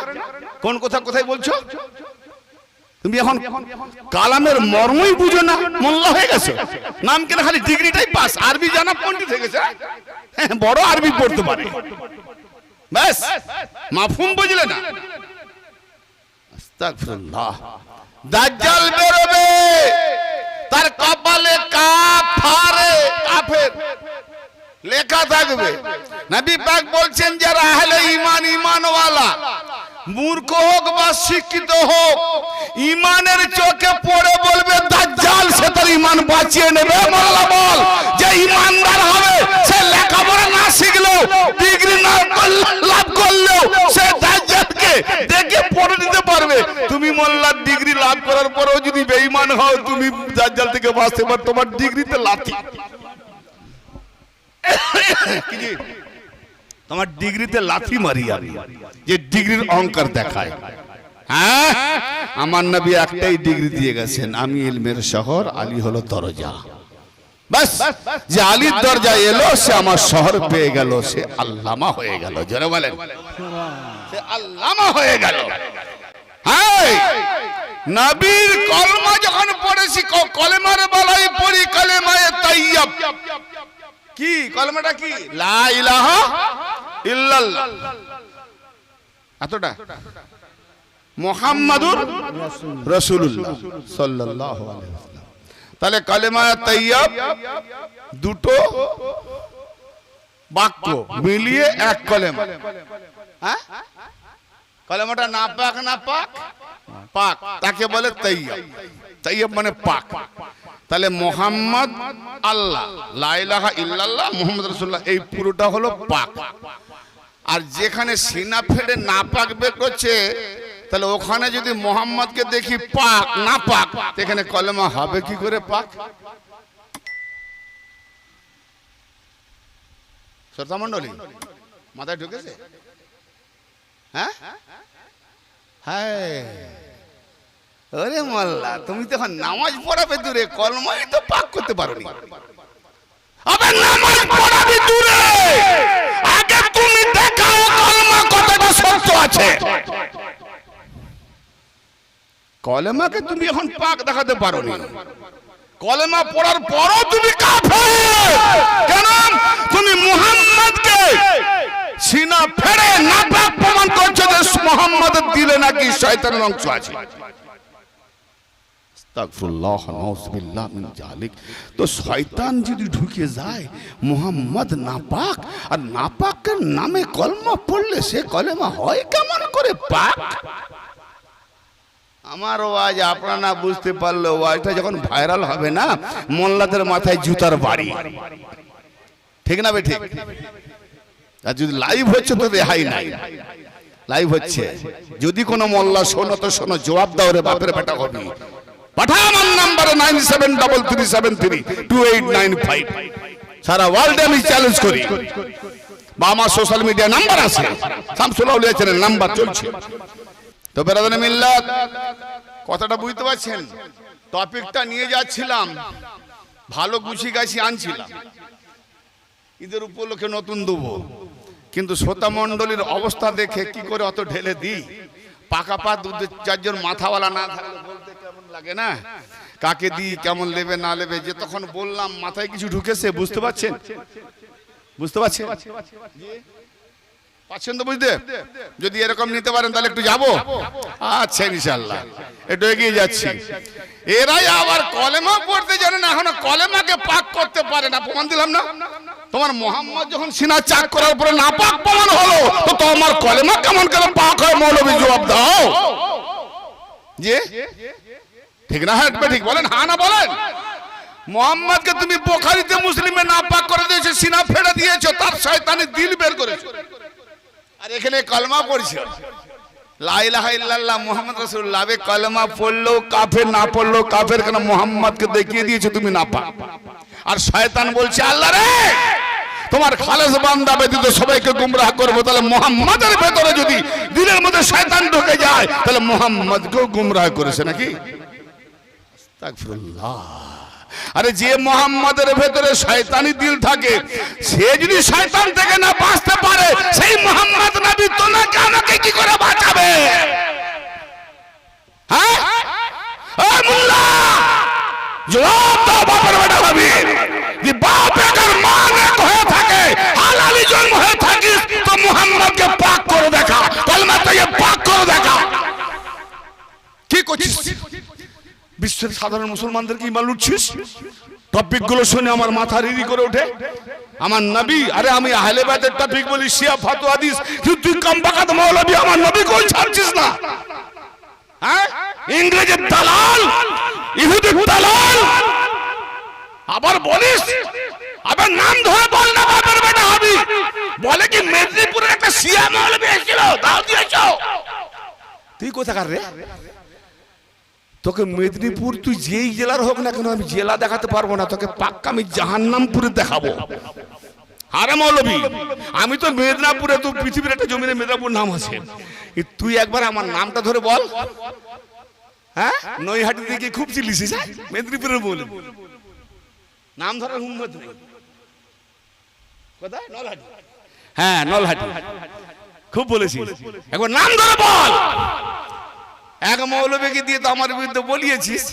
কোন কথা কোথায় বলছো তুমি? এখন কালামের মর্মই বুঝো না, মোল্লা হয়ে গেছো। নাম কেন খালি ডিগ্রিটাই পাস, আরবি জানা পণ্ডিত হয়ে গেছে, বড় আরবি পড়তে পারে, ব্যাস মাফহুম বুঝলে না। আস্তাগফিরুল্লাহ। দাজ্জাল বেরোবে, তার কপালে কাফের লেখা থাকবে। নবী পাক বলছেন যারা আহলে ঈমান, ঈমানওয়ালা, মূর্খ হোক বা শিক্ষিত হোক, ঈমানের চোখে পড়ে বলবে দাজ্জাল, সে তার ঈমান বাঁচিয়ে নেবে। মোল্লা বল যে ঈমানদার হবে সে লেখাপড়া না শিখলেও, ডিগ্রি না লাভ করলেও সে দাজ্জালকে দেখে পড়ে নিতে পারবে। তুমি মোল্লার ডিগ্রি লাভ করার পরেও যদি বেঈমান হও, তুমি দাজ্জাল থেকে বাঁচতে পারো, তোমার ডিগ্রিতে লাথি। তোমার ডিগ্রিতে লাথি মারি আমি, যে ডিগ্রির অহংকার দেখায়। হ্যাঁ আমার নবী একটাই ডিগ্রি দিয়ে গেছেন, আমি ইলমের শহর, আলী হলো দরজা। বাস যে আলীর দরজা এলো সে আমার শহর পেয়ে গেল, সে আল্লামা হয়ে গেল। জোরে বলেন সে আল্লামা হয়ে গেল। হ্যাঁ নবীর কলমা যখন পড়েছি, কলেমার বেলায় পড়ি কলেমায়ে তাইয়্যিব। কি কলমাটা কি? লা ইলাহা ইল্লাল্লাহ, এতটা মুহাম্মাদুর রাসূলুল্লাহ সাল্লাল্লাহু আলাইহি ওয়াসাল্লাম। তাহলে কালেমা তাইয়্যিব দুটো বাক্য মিলিয়ে এক কলেমা। হ্যাঁ কলেমাটা না পাক, না পাক, পাক, তাকে বলে তাইয়্যিব। তাইয়্যিব মানে পাক। তাহলে মুহাম্মদ আল্লাহ, লা ইলাহা ইল্লাল্লাহ, মুহাম্মদ রাসূলুল্লাহ, এই পুরোটা হলো পাক। আর যেখানে সিনা ফেড়ে না পাক বের করছে, তাহলে ওখানে যদি মুহাম্মদকে দেখি পাক না পাক, এখানে কলেমা হবে কি করে পাক? শ্রোতা মণ্ডলী মাথায় ঢুকেছে? হ্যাঁ হ্যাঁ ওরে মোল্লা, তুমি তো এখন নামাজ পড়াবে দূরে, কলমাই তো পাক করতে পারোনি। আবে নামাজ পড়াবে দূরে, আগে তুমি দেখাও কলমা কতটা শক্ত আছে। কলেমাকে তুমি এখন পাক দেখাতে পারোনি, কলেমা পড়ার পরও তুমি কাফের। কেন? তুমি মুহাম্মদকে সিনা ফেড়ে না পাক প্রমাণ করছো যে মুহাম্মদের দিলে নাকি শয়তানের অংশ আছে। তাগফিরুল্লাহ নাউযুবিল্লাহ মিন জালিক। তো শয়তান যদি ঢুকে যায় মুহাম্মদ নাপাক, আর নাপাকের নামে কলমা পড়লে সে কলেমা হয় কেমন করে পাক? আমার ওয়াজ আপনারা না বুঝতে পারলে ওয়াজটা যখন ভাইরাল হবে না, মোল্লাদের মাথায় জুতার বাড়ি, ঠিক না বে ঠিক? আর যদি লাইভ হচ্ছে তো রেহাই নাই, লাইভ হচ্ছে। যদি কোনো মোল্লা শোনো তো শোনো, জবাব দাও রে বাপের বেটা হবে। পাঠা আমার নাম্বারে 9733732895। সারা ওয়ার্ল্ডে আমি চ্যালেঞ্জ করি, বা আমার সোশ্যাল মিডিয়া নাম্বার আছে, শামসুল আউলিয়া চ্যানেল নাম্বার চলছে। তো বেরাদানে মিল্লাত, কথাটা বুঝতে পারছেন? টপিকটা নিয়ে যাচ্ছিলাম, ভালো গুছি গাছি আনছিলাম, ঈদের উপলক্ষে নতুন দেবো, কিন্তু শ্রোতা মণ্ডলীর অবস্থা দেখে কি করে অত ঢেলে দিই? পাকা পা দু চারজন মাথাওয়ালা না থাকলে বলতে কেমন লাগে না? কাকে দিই, কেমন নেবে না নেবে, যে তখন বললাম মাথায় কিছু ঢুকেছে, বুঝতে পারছেন? বুঝতে পারছেন? পাচ্ছেন তো বুঝতে? যদি এরকম নিতে পারেন তাহলে একটু যাবো। আচ্ছা ইনশাআল্লাহ একটু এগিয়ে যাচ্ছি। এরাই আবার কলেমা পড়তে জানে না, এখনো কলেমাকে পাক করতে পারে না। প্রমাণ দিলাম না? তোমার মোহাম্মদ যখন সিনা চাক করার পরে না পাক প্রমাণ হলো, তো তোমার কলেমা কেমন করে পাক হয়? মৌলবী জবাব দাও। যে ঠিক না? হ্যাঁ ঠিক বলেন, হ্যাঁ না বলেন? মোহাম্মদকে তুমি বুখারীতে মুসলিমে না পাক করে দিয়েছো, সিনা ফেড়ে দিয়েছো, তার শয়তানি দিল বের করেছো, আর এখানে কলমা পড়ছো লা ইলাহা ইল্লাল্লাহ মুহাম্মদ রাসূলুল্লাহ। আবে কলমা পড়লো কাফের, না পড়লো কাফের, কেন মুহাম্মদকে দেখিয়ে দিয়েছো তুমি না পাক। আর শয়তান বলছে আল্লাহ রে, তোমার খালেস বান্দা ব্যতীত সবাইকে গুমরাহ করবো, তাহলে মুহাম্মাদের ভেতরে যদি দিলের মধ্যে শয়তান ঢুকে যায়, তাহলে মুহাম্মদকেও গুমরাহ করেছে নাকি? আস্তাগফিরুল্লাহ। আরে যে মুহাম্মাদের ভেতরে শয়তানি দিল থাকে, সে যদি শয়তান থেকে না বাঁচতে পারে, সেই মুহাম্মদ নবী তোমাকে আমাকে কি করে বাঁচাবে? হ্যাঁ ও মোল্লা, জবাব দাও বাপের বেটা হবে। যে বাপ একার মা এক হয়ে থাকে, হালালি জন্ম হয়ে থাকিস, তো মুহাম্মদকে পাক করে দেখা, কলমা থেকে পাক করে দেখা। কি করছিস? বিশ্বের সাধারণ মুসলমানদেরকে ইমান লুটছিস? টপিক গুলো শুনে আমার মাথা রিরি করে ওঠে। আমার নবী, আরে আমি আহলে বাইতের টপিক বলি, শিয়া ফাতোয়া হাদিস, তুই কমবাকাত মৌলবী আমার নবী কোন ছাড়ছিস না? হ্যাঁ, ইংরেজের দালাল, ইহুদির দালাল, আবার বলিস, আবার নাম ধরে বল না বাপের বেটা হবি। বলে কি মেদিনীপুরের একটা শিয়া মৌলবী এসেছিল, দাও দিয়েছো। তুই কোথাকার রে? তোকে মেদিনীপুর, তুই যেই জেলার হোক না কেন, আমি জেলা দেখাতে পারবো না, তোকে পাক্কা আমি জাহান্নামপুরে দেখাবো। আরে মৌলবী, আমি তো মেদিনীপুরে, তো পৃথিবীর একটা জমিনে মেদিনীপুর নাম আছে, তুই একবার আমার নামটা ধরে বল। হ্যাঁ, নৈহাটি থেকে খুব চিল্লিছিস, মেদিনীপুরের বল, নাম ধরার হুম্মত নেই। কোথায়? নলহাটি। হ্যাঁ নলহাটি, খুব বলেছিস, একবার নাম ধরে বল। এক মৌলবীকে দিয়ে তো আমার বিরুদ্ধে বলিয়েছিস,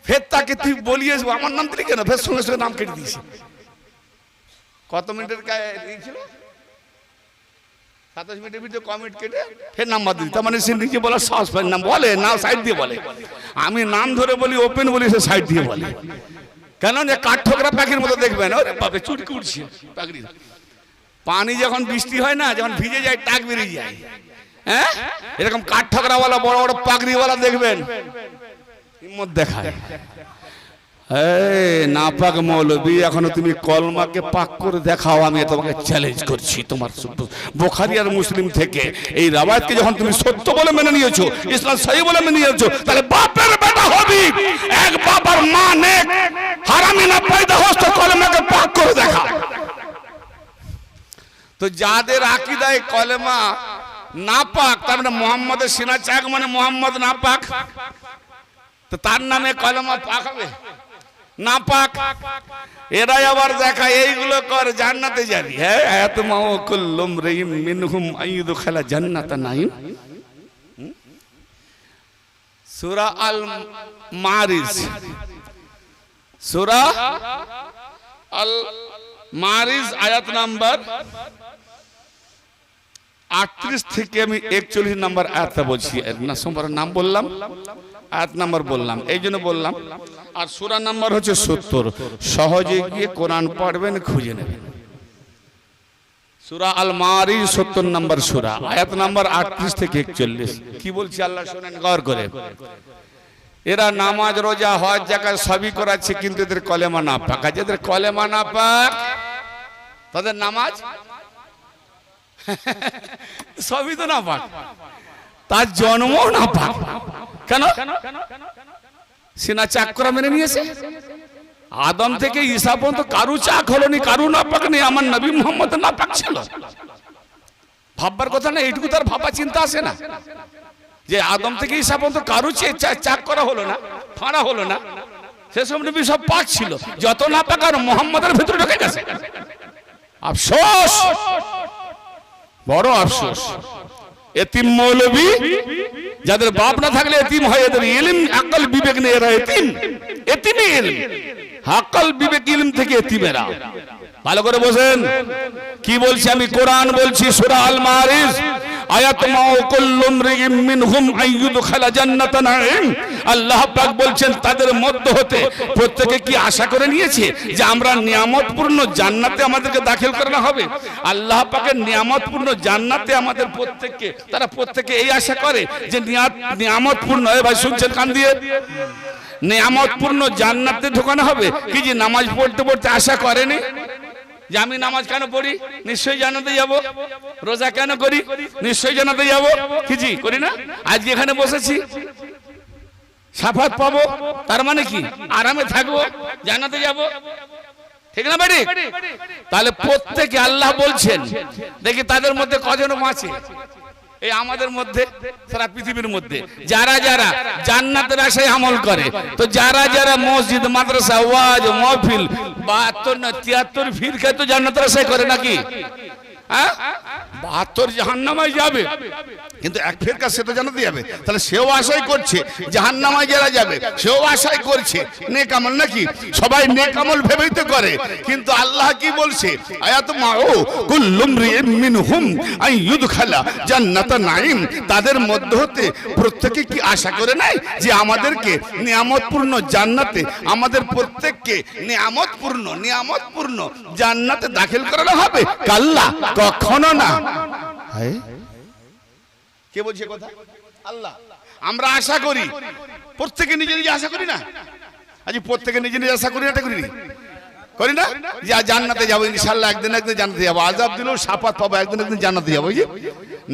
ফের তাকে তুই বলিয়েছ আমার নাম দিলি কেন? ফের সঙ্গে সঙ্গে নাম কেটে দিয়েছিস। কত মিনিটের দিয়েছিল? 27 মিনিটের ভিতরে কমেন্ট কেটে ফের নাম্বার দিলি। তার মানে সে নিজে বলার সাহস পায় না, বলে না সাইড দিয়ে বলে। আমি নাম ধরে বলি, ওপেন বলি, সে সাইড দিয়ে বলে। কেন? যে কাঠঠোকরা পাখির মতো দেখবেন, ওরে বাপে চুটকি উঠছে পাখি। পানি যখন বৃষ্টি হয় না, যখন ভিজে যায় টাক বেরিয়ে যায়। হ্যাঁ, এরকম কাঠঠোকরাওয়ালা বড় বড় পাগড়িওয়ালা দেখবেন, হিম্মত দেখায়। নাপাক মৌলবী, এখনো তুমি কলমাকে পাক করে দেখাও, আমি তোমাকে চ্যালেঞ্জ করছি। তোমার বুখারী আর মুসলিম থেকে এই রাওয়ায়াতকে যখন তুমি সত্য বলে মেনে নিয়েছো, ইসলাম সহি বলে মেনে নিয়েছো, তাহলে বাপের বেটা হবি, এক বাবার মা নেক হারামি না পয়দা হোস, তো কলমাকে পাক করে দেখা। তো যাদের আকীদায় কলেমা নাপাক, তার মানে মুহাম্মদের সিনা চাক মানে মুহাম্মদ নাপাক, তো তার নামে কলেমা পাক হবে নাপাক। এরাই আবার দেখায় এইগুলো কর জান্নাতে যাবি। হ্যাঁ, আয়াতুমাউ কুল্লুম রাইম মিনহুম আইয়ুদখালা জান্নাতান নাঈম। সূরা আল মারিজ, সূরা আল মারিজ আয়াত নাম্বার 38 থেকে আমি 41 নাম্বার আয়াতটা বলছি। না সোমবার নাম বললাম, আয়াত নাম্বার বললাম, এই জন্য বললাম। আর সূরা নাম্বার হচ্ছে 70। সহজে গিয়ে কোরআন পড়বেন, খুঁজে নেবেন। সূরা আল মারিজ 70 নম্বর সূরা, আয়াত নাম্বার 38 থেকে 41। কি বলছি আল্লাহ শুনেন গৌর করে। এরা নামাজ রোজা হজ যাকাত সবই করাচ্ছে, কিন্তু এদের কলেমা না পাক। যাদের কলেমা না পাক তাদের নামাজ সবই তো না পাক, তার জন্ম না পাক। কেন? সিনা চাক করা মেনে নিয়েছে। আদম থেকে ঈসা পর্যন্ত কারু চাক হলোনি, কারু না পাক নেই। আমার নবী মুহাম্মদ না পাক ছিল। ভাববার কথা না, এইটুকু তার ভাবা চিন্তা আসে না যে আদম থেকে ঈসা পর্যন্ত কারু চাক করা হলো না, ফাঁড়া হলো না। সেসব নবী সব পাক ছিল। যত না পাক আর মুহাম্মাদের ভিতরে ঢুকে গেছে। আফসোস, বড় আফসোস। এতিম মৌলবী যাদের বাপ না থাকলে এতিম হয়, এদের ইলম আকল বিবেক নেই, এরা এতিম। এতিমই ইলম, আকল বিবেক ইলম থেকে এতিমেরা। ভালো করে বসেন। কি বলছি আমি? কোরআন বলছি, সূরা আল মারিজ আয়াত মাউ কুল্লুম রিম মিনহুম আইয়ুদখালা জান্নাতান নাঈম। আল্লাহ পাক বলছেন তাদের মধ্য হতে প্রত্যেকে কি আশা করে নিয়েছে যে আমরা নিয়ামতপূর্ণ জান্নাতে আমাদেরকে দাখিল করানো হবে? আল্লাহ পাকের নিয়ামতপূর্ণ জান্নাতে আমাদের প্রত্যেককে, তারা প্রত্যেকে এই আশা করে যে নিয়ামতপূর্ণ, ভাই শুনছেন কান দিয়ে, নিয়ামতপূর্ণ জান্নাতে ঢোকানো হবে। কি যে নামাজ পড়তে পড়তে আশা করেনি যে আমি নামাজ কেন পড়ি? নিশ্চয়ই জান্নাতে যাব। রোজা কেন করি? নিশ্চয়ই জান্নাতে যাব। কি করি না? আজকে এখানে বসেছি, শাফাত পাবো, তার মানে কি আরামে থাকবো, জান্নাতে যাব। ঠিক না বেটি? তাহলে প্রত্যেকে আল্লাহ বলছেন, দেখি তাদের মধ্যে কজন আছে এই আমাদের মধ্যে, সারা পৃথিবীর মধ্যে যারা যারা জান্নাতের আশায় আমল করে। তো যারা যারা মসজিদ, মাদ্রাসা, ওয়াজ, মাহফিল 72 না 73 ফিরকা তো জান্নাতের আশায় করে নাকি? হ্যাঁ, 72 জাহান্নামায় যাবে, কিন্তু এক ফিরকা সে তো জান্নাতে যাবে। তাহলে সেও আশাই করছে, জাহান্নামায় যারা যাবে সেও আশাই করছে নেক আমল নাকি? সবাই নেক আমল ভেবেই তো করে। কিন্তু আল্লাহ কি বলছে? আয়াত মাউ কুল্লুম রিম মিনহুম আইয়ুদখালা জান্নাতান নাঈম। তাদের মধ্য হতে প্রত্যেকে কি আশা করে নাই যে আমাদেরকে নিয়ামতপূর্ণ জান্নাতে, আমাদের প্রত্যেককে নিয়ামতপূর্ণ জান্নাতে দাখিল করানো হবে? কাল্লা, কখনো না। কে বলছে কথা? আল্লাহ। আমরা আশা করি, প্রত্যেকে নিজে নিজে আশা করি না? আজ প্রত্যেকে নিজে নিজে আশা করি না, করি না যে জান্নাতে যাবো ইনশাআল্লাহ, একদিন জান্নাতে যাবো। আযাব দিলেও শাফাত পাবো, একদিন জান্নাতে যাবো। এই যে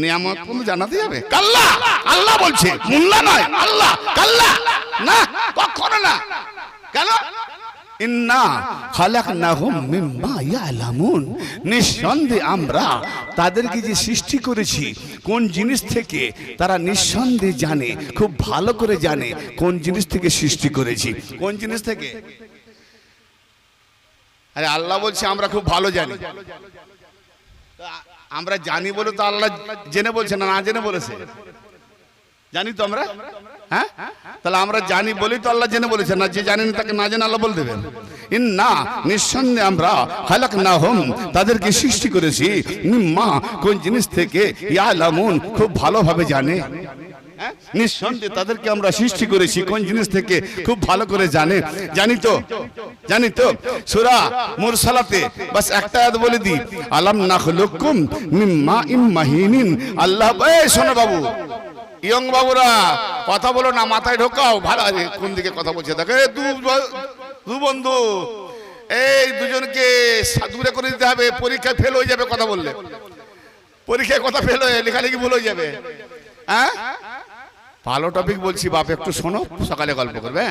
নিয়ামতপূর্ণ জান্নাতে যাবে। কাল্লা, আল্লাহ বলছে, মুল্লা নয়, আল্লাহ। কাল্লা না, কখনো না। কেন? ইন্না খালাকনাহুম মিম্মা ইয়ালামুন। নিঃসন্দেহে আমরা তাদেরকে যে সৃষ্টি করেছি কোন জিনিস থেকে, তারা নিঃসন্দেহে জানে, খুব ভালো করে জানে কোন জিনিস থেকে সৃষ্টি করেছি। কোন জিনিস থেকে? আরে আল্লাহ বলছে আমরা খুব ভালো জানি। আমরা জানি বলে তো আল্লাহ জেনে বলছে না, না জেনে বলেছে? জানি তো আমরা। হ্যাঁ, তাহলে আমরা জানি বলেই তো আল্লাহ জেনে বলেছেন। না যে জানেন তাকে না জেনে আল্লাহ বলে দেবেন? ইন্না, নিঃসন্দেহে আমরা খালাকনাহুম, তাদেরকে সৃষ্টি করেছি, মিম্মা, কোন জিনিস থেকে, ইয়ালামুন, খুব ভালোভাবে জানে। নিঃসন্দেহে তাদেরকে আমরা সৃষ্টি করেছি কোন জিনিস থেকে, খুব ভালো করে জানে। জানি তো সূরা মুরসালাতে বাস একটা আয়াত বলে দি, আলাম নাখলুকুম মিম্মা মাহিনিন। আল্লাহ, এই শোনো বাবু, ইয়ং বাবুরা কথা বলো না, মাথায় ঢোকাও। ভালো, কোন দিকে কথা বলছে দেখো। দু বন্ধু, এই দুজনকে দূরে করে দিতে হবে, পরীক্ষায় ফেল হয়ে যাবে কথা বললে। পরীক্ষায় কথা ফেল হয়ে লেখালেখি ভুল হয়ে যাবে। হ্যাঁ, ভালো টপিক বলছি বাপ, একটু শোনো, সকালে গল্প করবে।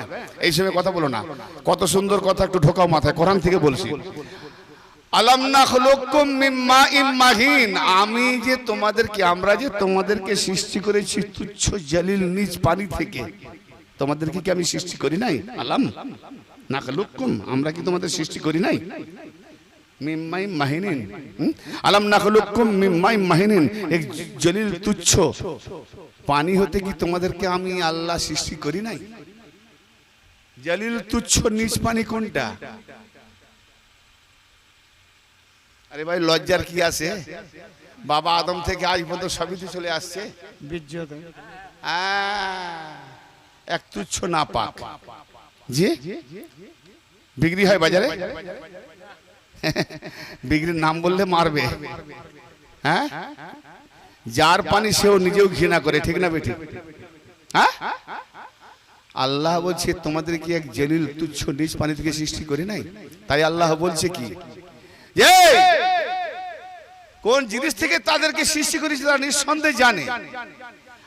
এই সময় কথা বলো না, কত সুন্দর কথা, একটু ঢোকাও মাথায়। কোরআন থেকে বলছি, আলাম নাখলুকুম মিন মাইন মাহিন। আমরা যে তোমাদেরকে সৃষ্টি করেছি তুচ্ছ জলিল নিজ পানি থেকে। তোমাদেরকে কি আমি সৃষ্টি করি নাই? আলাম নাখলুকুম, আমরা কি তোমাদের সৃষ্টি করি নাই? মিন মাইন মাহিনিন, আলাম নাখলুকুম মিন মাইন মাহিনিন, এক জলিল তুচ্ছ পানি হতে কি তোমাদেরকে আমি আল্লাহ সৃষ্টি করি নাই? জলিল তুচ্ছ নিজ পানি কোনটা? আরে ভাই, লজ্জার কি আছে? বাবা আদম থেকে আজ পর্যন্ত সবই তো চলে আসছে। এক তুচ্ছ না পাক যে বিক্রি হয় বাজারে, বিক্রির নাম বললে মারবে। হ্যাঁ, যার পানি সেও নিজেও ঘৃণা করে, ঠিক না বেঠিক? হ্যাঁ, আল্লাহ বলছে তোমাদের কি এক জলিল তুচ্ছ নিজ পানি থেকে সৃষ্টি করে নাই? তাই আল্লাহ বলছে কি, কোন জিনিস থেকে তাদেরকে সৃষ্টি করেছে তারা নিঃসন্দেহে জানে।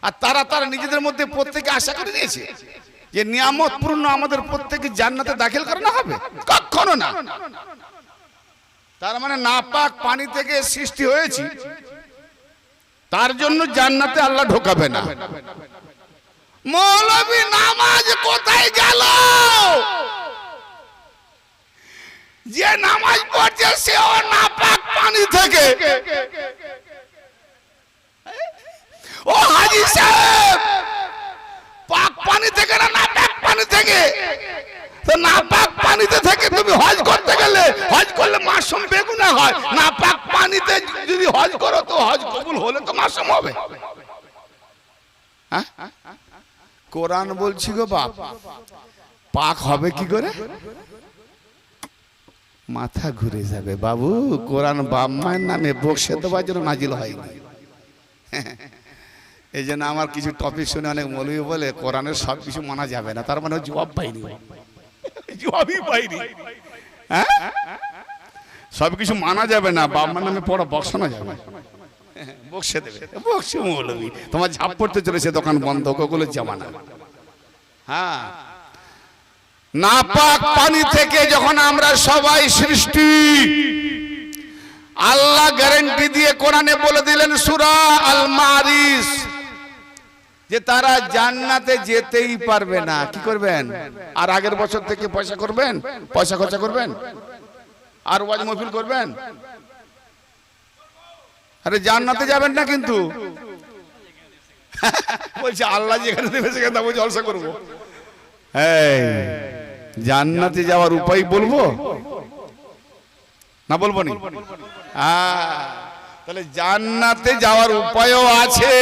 আর তারা নিজেদের মধ্যে প্রত্যেকে আশা করে নিয়েছে যে নিয়ামত পূর্ণ আমাদের প্রত্যেকে জান্নাতে দাখিল করানো হবে, কখনো না। তার মানে নাপাক পানি থেকে সৃষ্টি হয়েছি, তার জন্য জান্নাতে আল্লাহ ঢোকাবে না। মৌলবী নামাজ কোথায় গেল? যে নামাজ পড়ছে সেও নাপাক পানি থেকে। ও হাজী সাহেব, পাক পানি থেকে না নাপাক পানি থেকে? তো নাপাক পানিতে থেকে তুমি হজ করতে গেলে, হজ করলে মাসুম বেগুনা হয়। নাপাক পানিতে যদি হজ করো তো হজ কবুল হলে তো মাসুম হবে। কোরআন বলছি গো বাপ, পাক হবে কি করে? মাথা ঘুরে যাবে বাবু। কোরআন বাপ মায়ের নামে বক্সে দেওয়ার জন্য নাজিল হয়নি। এই জন্য আমার কিছু টপিক শুনে অনেক মৌলবী বলে কোরআনের সব কিছু মানা যাবে না, তার মানে জবাব পাইনি, জবাবই পাইনি। হ্যাঁ, সব কিছু মানা যাবে না, বাপ মার নামে পড়া বক্সানো যাবে, বক্সে দেবে, বক্সে মৌলবী। তোমার ঝাপ পড়তে চলেছে, দোকান বন্ধ, ওগুলো জামানা। হ্যাঁ, নাপাক পানি থেকে যখন আমরা সবাই সৃষ্টি, আল্লাহ গ্যারান্টি দিয়ে কোরআনে বলে দিলেন সূরা আল মারিজ যে তারা জান্নাতে যেতেই পারবে না। কি করবেন? আর আগের বছর থেকে পয়সা করবেন, পয়সা খরচা করবেন, আর ওয়াজ মাহফিল করবেন, আরে জান্নাতে যাবেন না। কিন্তু বলছে আল্লাহ যেখানে দেবে সেখানে আমি জলসা করবো। এই জান্নাতে যাওয়ার উপায় বলবো না, বলবো নি? তাহলে জান্নাতে যাওয়ার উপায়ও আছে,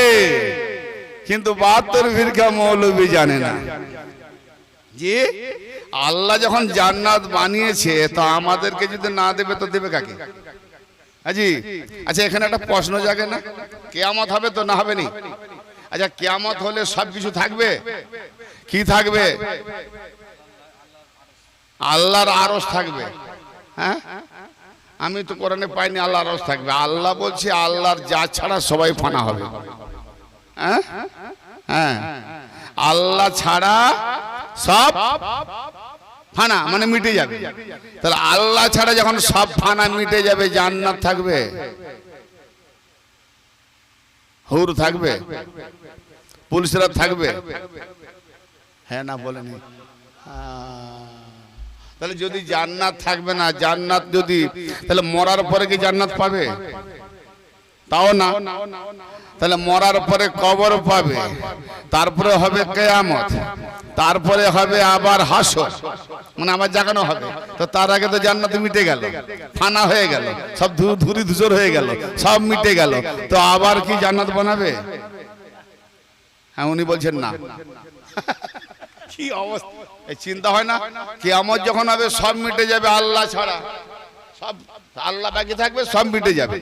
কিন্তু 72 ফিরকা মৌলবী জানে না যে আল্লাহ যখন জান্নাত বানিয়েছে তো আমাদেরকে যদি না দেবে তো দেবে কাকে? আজি আচ্ছা, এখানে একটা প্রশ্ন জাগে না, কিয়ামত হবে তো না হবে নি? আচ্ছা, কিয়ামত হলে সবকিছু থাকবে, কি থাকবে? আল্লাহর আরশ থাকবে। হ্যাঁ, আমি তো কোরআনে পাইনি আল্লাহর আরশ থাকবে। আল্লাহ বলছে আল্লাহর যা ছাড়া সবাই ফানা হবে। হ্যাঁ, হ্যাঁ, আল্লাহ ছাড়া সব ফানা, মানে মিটে যাবে। তাহলে আল্লাহ ছাড়া যখন সব ফানা মিটে যাবে, জান্নাত থাকবে, হুর থাকবে, পুলিশরা থাকবে। হ্যাঁ না বলেনি? তাহলে যদি জান্নাত থাকবে না, জান্নাত যদি, তাহলে মরার পরে কি জান্নাত পাবে? তাও না। তাহলে মরার পরে কবর পাবে, তারপরে হবে কিয়ামত, তারপরে হবে আবার হাসর, মানে আবার জাগানো হবে। তো তার আগে তো জান্নাত মিটে গেল, ফানা হয়ে গেল, সব ধুরি ধূসর হয়ে গেল, সব মিটে গেল, তো আবার কি জান্নাত বানাবে? হ্যাঁ, উনি বলছেন না। কি অবস্থা, এই চিন্তা হয় না? কিয়ামত যখন হবে সব মিটে যাবে, আল্লাহ ছাড়া সব, আল্লাহ বাকি থাকবে, সব মিটে যাবে।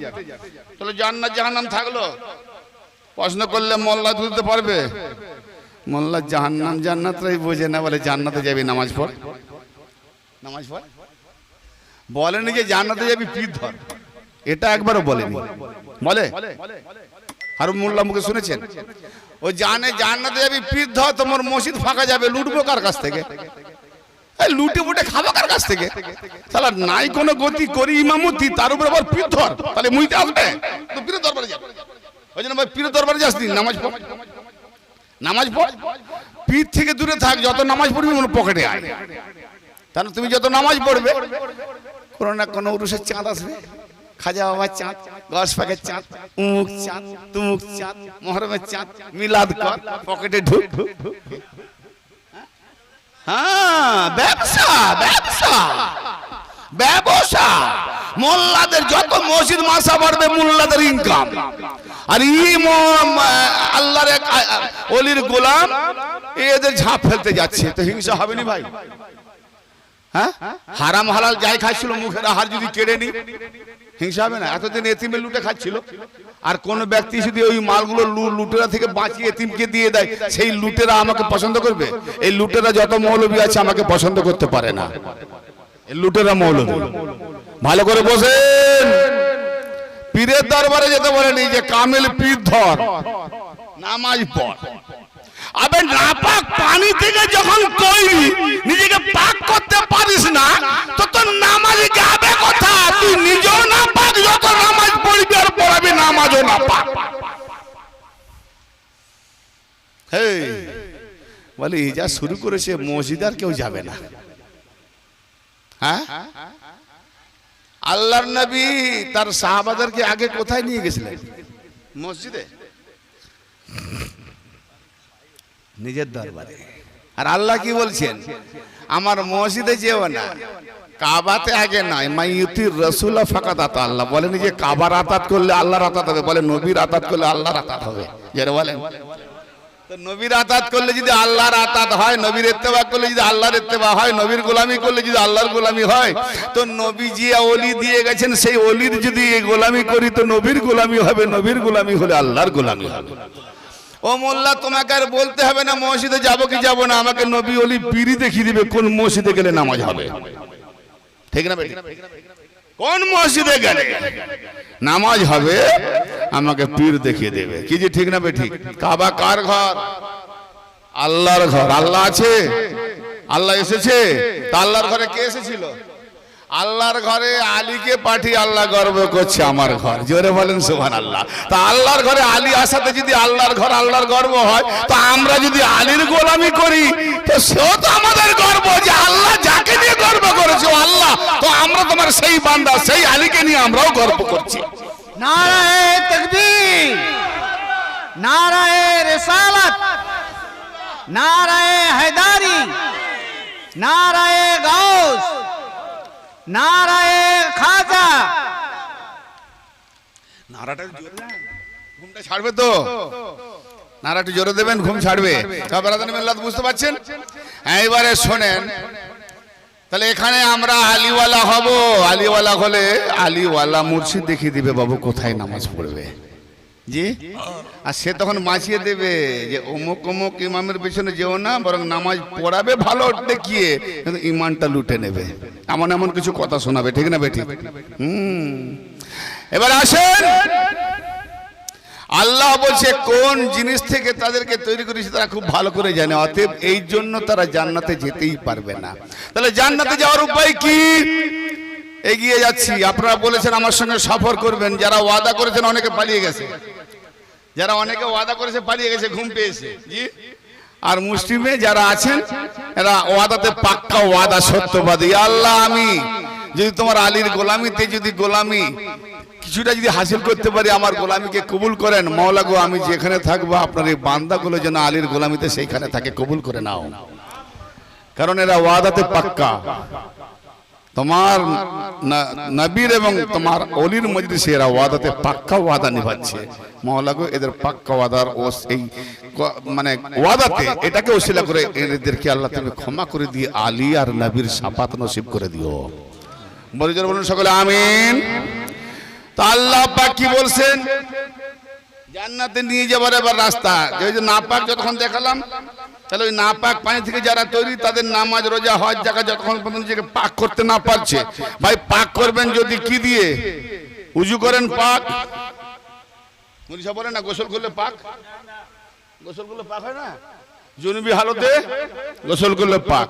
তাহলে জান্নাত জাহান্নাম থাকলো। প্রশ্ন করলে মোল্লা তুলতে পারবে? মোল্লা জাহান্নাম জান্নাতরাই বোঝে না, বলে জান্নাতে যাবি নামাজ পড়, নামাজ পড়। বলেনি যে জান্নাতে যাবি পিঠ ধর, এটা একবারও বলেনি। বলে আর মোল্লা মুখে শুনেছেন? ও জানে জান্নাতে যাবি পিঠ ধর, তোমার মসজিদ ফাঁকা যাবে, লুটবো কার কাছ থেকে? লুটে বুটে খাবো কার কাছ থেকে? তাহলে নাই কোনো গতি করি ইমামতি, তার উপর আবার পিঠ ধর, তাহলে মুইতে আসবে তো পীরের দরবারে যাবে। ওই জন্য ভাই পীরের দরবারে যাসনি, নামাজ পড়, নামাজ পড়, পীর থেকে দূরে থাক। যত নামাজ পড়বি ওর পকেটে আয়। তাহলে তুমি যত নামাজ পড়বে, কোনো না কোনো উরুষের চাঁদ আসবে, খাজা বাবার চাঁদ, গস পাকের চাঁদ, উমুক চাঁদ, তুমুক চাঁদ, মহরমের চাঁদ, মিলাদ কর, পকেটে ঢুক। হ্যাঁ, ব্যবসা, ব্যবসা, ব্যবসা। মোল্লাদের যত মসজিদ মাসা বাড়বে, মোল্লাদের ইনকাম। আর আল্লাহর এক ওলির গোলাম এদের ঝাঁপ ফেলতে যাচ্ছে, তো হিংসা হবে না ভাই? হ্যাঁ, হারাম হালাল যাই খাচ্ছিল মুখের আহার যদি কেড়ে নি, হিংসা হবে না? এতদিন এতিমের লুটে খাচ্ছিল, আর কোন ব্যক্তি যদি ওই মালগুলো লুটেরা থেকে বাঁচিয়ে এতিমকে দিয়ে দেয়, সেই লুটেরা আমাকে পছন্দ করবে? এই লুটেরা যত মৌলবী আছে আমাকে পছন্দ করতে পারে না, এই লুটেরা মৌলবী। ভালো করে বসেন, পীরের দরবারে যেতে বলেনি যে কামেল পীর ধর, নামাজ পড়। আবে নাপাক পানি থেকে যখন তৈরি, নিজেকে পাক করতে পারিস না, তো তোর নামাজ যাবে কথা? তুই নিজেও না পাক, যত নামাজ পড়বি আর পড়াবি নামাজও না পাক। হেই বলে এই যা শুরু করেছে, মসজিদ আর কেউ যাবে না। হ্যাঁ, আল্লাহর নবী তার সাহাবাদেরকে আগে কোথায় নিয়ে গেছিলেন? মসজিদে, নিজের দরবারে। আর আল্লাহ কি বলছেন? আমার মসজিদে যেও না, কাবাতে আগে নয়, মাইয়ুতি রাসূল ফাকাত আতা। আল্লাহ বলেন যে কাবার আতাত করলে আল্লাহর আতাত হবে, বলে নবীর আতাত করলে আল্লাহর আতাত হবে। যারা বলেন তো নবীর আতাত করলে যদি আল্লাহর আতাত হয়, নবীর ইত্তেবা করলে যদি আল্লাহর ইত্তেবা হয়, নবীর গোলামি করলে যদি আল্লাহর গোলামি হয়, তো নবী যে ওলি দিয়ে গেছেন সেই ওলির যদি গোলামি করি তো নবীর গোলামি হবে, নবীর গোলামি হলে আল্লাহর গোলামি হবে। ও মোল্লা, তোমাকে আর বলতে হবে না মসজিদে যাবো কি যাবো না, আমাকে নবী ওলি পীরই দেখিয়ে দিবে কোন মসজিদে গেলে নামাজ হবে। ঠিক না? কোন মসজিদে গেলে নামাজ হবে আমাকে পীর দেখিয়ে দেবে। কি যে ঠিক না বে ঠিক? কাবা কার ঘর? আল্লাহর ঘর। আল্লাহ আছে, আল্লাহ এসেছে। তা আল্লাহর ঘরে কে এসেছিল? আল্লাহর ঘরে আলীকে পাঠিয়ে আল্লাহ গর্ব করছে আমার ঘর। জোরে বলেন সুবহানাল্লাহ। তা আল্লাহর ঘরে আলী আসাতে যদি আল্লাহর ঘর আল্লাহর গর্ব হয়, তো আমরা যদি আলীর গোলামি করি তো সেও তো আমাদের গর্ব, যে আল্লাহ যাকে নিয়ে গর্ব করেছে আল্লাহ, তো আমরা তোমার সেই বান্দা, সেই আলীকে নিয়ে আমরাও গর্ব করছি। নারায়ে তাকবীর, নারায়ে রিসালাত, নারায়ে হায়দারি, নারায়ে গাউস, নারায়ে খাজা। নারাটা জোরে না, ঘুমটা ছাড়বে তো? নারাটা জোরে দেবেন, ঘুম ছাড়বে। বুঝতে পারছেন? এইবারে শোনেন, তাহলে এখানে আমরা আলীওয়ালা হব। আলীওয়ালা হলে আলীওয়ালা মুর্শিদ দেখিয়ে দিবে বাবু কোথায় নামাজ পড়বে। জি, আর সে তখন বাঁচিয়ে দেবে যে অমুক অমুক ইমামের পেছনে যেও না, বরং নামাজ পড়াবে ভালো দেখিয়ে, কিন্তু ইমানটা লুটে নেবে। এমন এমন কিছু কথা শোনাবে। ঠিক না বেঠিক? এবার আসেন, আল্লাহ বলছে কোন জিনিস থেকে তাদেরকে তৈরি করেছে তারা খুব ভালো করে জানে, অতএব এই জন্য তারা জান্নাতে যেতেই পারবে না। তাহলে জান্নাতে যাওয়ার উপায় কি? এগিয়ে যাচ্ছি। আপনারা বলেছেন আমার সঙ্গে সফর করবেন, যারা ওয়াদা করেছেন অনেকে পালিয়ে গেছে, যারা অনেকে ওয়াদা করেছে পালিয়ে গেছে, ঘুম পেয়েছে। জি, আর মুসলিমে যারা আছেন এরা ওয়াদাতে পাক্কা ওয়াদা, সত্যবাদী। আল্লাহ আমি যদি তোমার আলীর গোলামিতে যদি গোলামি কিছুটা যদি হাসিল করতে পারি, আমার গোলামিকে কবুল করেন। মাওলা গো, আমি যেখানে থাকবো আপনার এই বান্দাগুলো যেন আলীর গোলামিতে সেইখানে থাকে, কবুল করে নাও। কারণ এরা ওয়াদাতে পাক্কা। তোমার নবীর এবং তোমার অলির মজলিসে এরা ওয়াদাতে পাক্কা ওয়াদা নিভাচ্ছে। মাওলা গো, এদের পাক্কা ওয়াদার ও এই মানে ওয়াদাতে এটাকে ওসিলা করে এদেরকে আল্লাহ তুমি ক্ষমা করে দিয়ে আলী আর নবীর শাফাত নসিব করে দিও। বলুন সকলে আমিন। তা আল্লাহ পাক কি বলছেন? জান্নাতে নিয়ে যাবার এবার রাস্তা। যে নাপাক যতক্ষণ দেখালাম, তাহলে ওই নাপাক পানি থেকে যারা তৈরি তাদের নামাজ রোজা হজ জাকাত যতক্ষণ পর্যন্ত নিজেকে পাক করতে না পারছে, ভাই পাক করবেন যদি কি দিয়ে? উজু করেন পাক, মুরিশা বলেন না গোসল করলে পাক, গোসল করলে পাক হয় না? জুনুবি হালতে গোসল করলে পাক,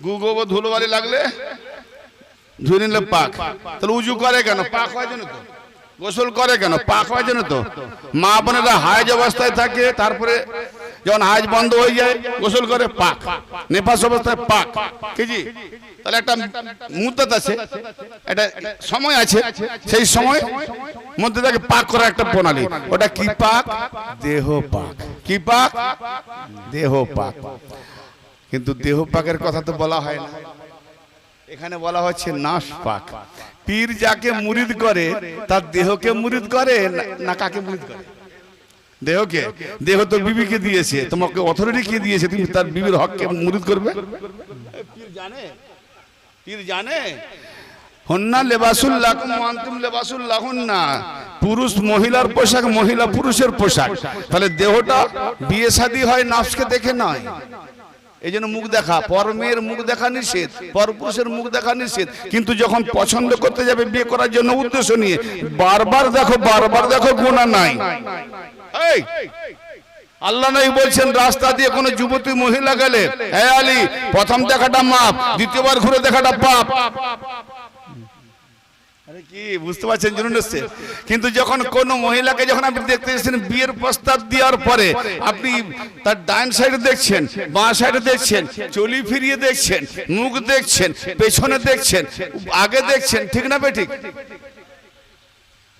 গুগো ধুলোবালি লাগলে ধুয়ে নিলে পাক। তাহলে উজু করে কেন? পাক হয় জন্য তো। গোসল করে কেন? পাক হয় জন্য তো। মা বোনেরা হায়েজ অবস্থায় থাকে, তারপরে যখন হায়েজ বন্ধ হয়ে যায় গোসল করে পাক, নেফাস অবস্থায় পাক। কি? তাহলে একটা মুদ্দাত আছে, একটা সময় আছে, সেই সময় মধ্যে তাকে পাক করার একটা প্রণালী। ওটা কি পাক? দেহ পাক। কি পাক? দেহ পাক। কিন্তু দেহ পাকের কথা তো বলা হয় না, এখানে বলা হচ্ছে নাশ পাক। পীর যাকে মুরিদ করে তার দেহকে মুরিদ করে না কাকে মুরিদ করে? দেহকে, দেহ তো বিবিকে দিয়েছে, তোমাকে অথরিটি কে দিয়েছে, তুমি তার বিবির হককে মুরিদ করবে? পীর জানে, পীর জানে। হন্না লেবাসুল লাকুম ওয়া আনতুম লেবাসুল লাহুন্না, পুরুষ মহিলার পোশাক, মহিলা পুরুষের পোশাক। তাহলে দেহটা বিয়ে শাদী হয় নাফসকে দেখে নয়। এই জন্য মুখ দেখা, পর মেয়ের মুখ দেখা নিষেধ, পর পুরুষের মুখ দেখা নিষেধ। কিন্তু যখন পছন্দ করতে যাবে বিয়ে করার জন্য উদ্দেশ্য নিয়ে, বারবার দেখো, বারবার দেখো, গুনাহ নাই। এই আল্লাহ নবী বলছেন, রাস্তা দিয়ে কোনো যুবতী মহিলা গেলে, হে আলী, প্রথম দেখাটা মাপ, দ্বিতীয়বার ঘুরে দেখাটা পাপ। আরে কি বুঝতে পারছেন? জরুরি হচ্ছে। কিন্তু যখন কোন মহিলাকে যখন আপনি দেখতে এসেছেন বিয়ের প্রস্তাব দেওয়ার পরে, আপনি তার ডান সাইডে দেখছেন, বাঁ সাইডে দেখছেন, চলি ফিরিয়ে দেখছেন, মুখ দেখছেন, পেছনে দেখছেন, আগে দেখছেন, ঠিক না বেঠিক?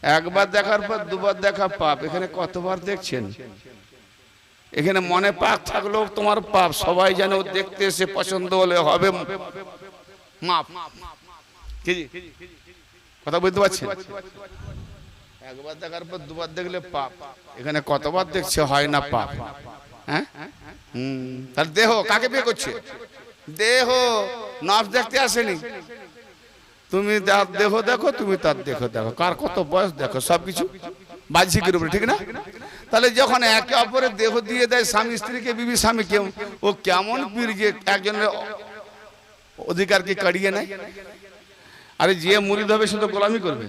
একবার দেখার পর দুবার দেখা পাপ। এখানে কতবার দেখছেন? এখানে মনে পাপ থাকলেও তোমার পাপ। সবাই যেন দেখতে এসে পছন্দ হলে হবে মাপ। কথা বুঝতে পারছেন? একবার দেখার পর দুবার দেখলে পাপ। এখানে কতবার দেখছে হয় না পাপ? হ্যাঁ, তাহলে দেহ কাকে বিয়ে করছে? দেহ নফস দেখতে আসেনি। তুমি তার দেহ দেখো, তুমি তার দেহ দেখো, কার কত বয়স দেখো, সবকিছু বাহ্যিকের উপরে, ঠিক না? তাহলে যখন একে অপরের দেহ দিয়ে দেয় স্বামী স্ত্রীকে, বিবি স্বামীকে, ও কেমন পীর যে একজনের অধিকারকে কাড়িয়ে নেয়? আরে যে মুরিদ হবে সে তো গোলামি করবে।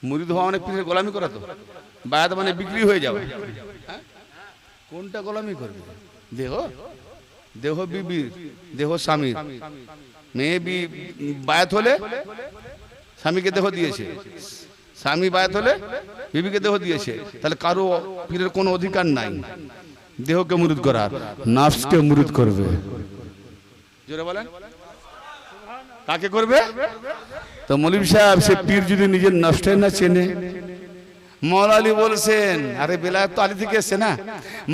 মুরিদ হওয়া মানে পীরের গোলামি করা তো, বায়াত মানে বিক্রি হয়ে যাবে। কোনটা গোলামি করবে? দেহ, দেহ বিবির, দেহ স্বামীর। মেয়ে বায়াত হলে স্বামীকে দেহ দিয়েছে, স্বামী বায়াত হলে বিবিকে দেহ দিয়েছে। তাহলে কারো পীরের কোনো অধিকার নাই দেহকে মুরিদ করার, নাফসকে মুরিদ করবে। জোরে বলেন, কাকে করবে? তো মৌলভী সাহেব, সে পীর যদি নিজের নফসটাই না চেনে, মৌলা আলী বলছেন, আরে বেলায়েত তো আলী থেকে এসছে না,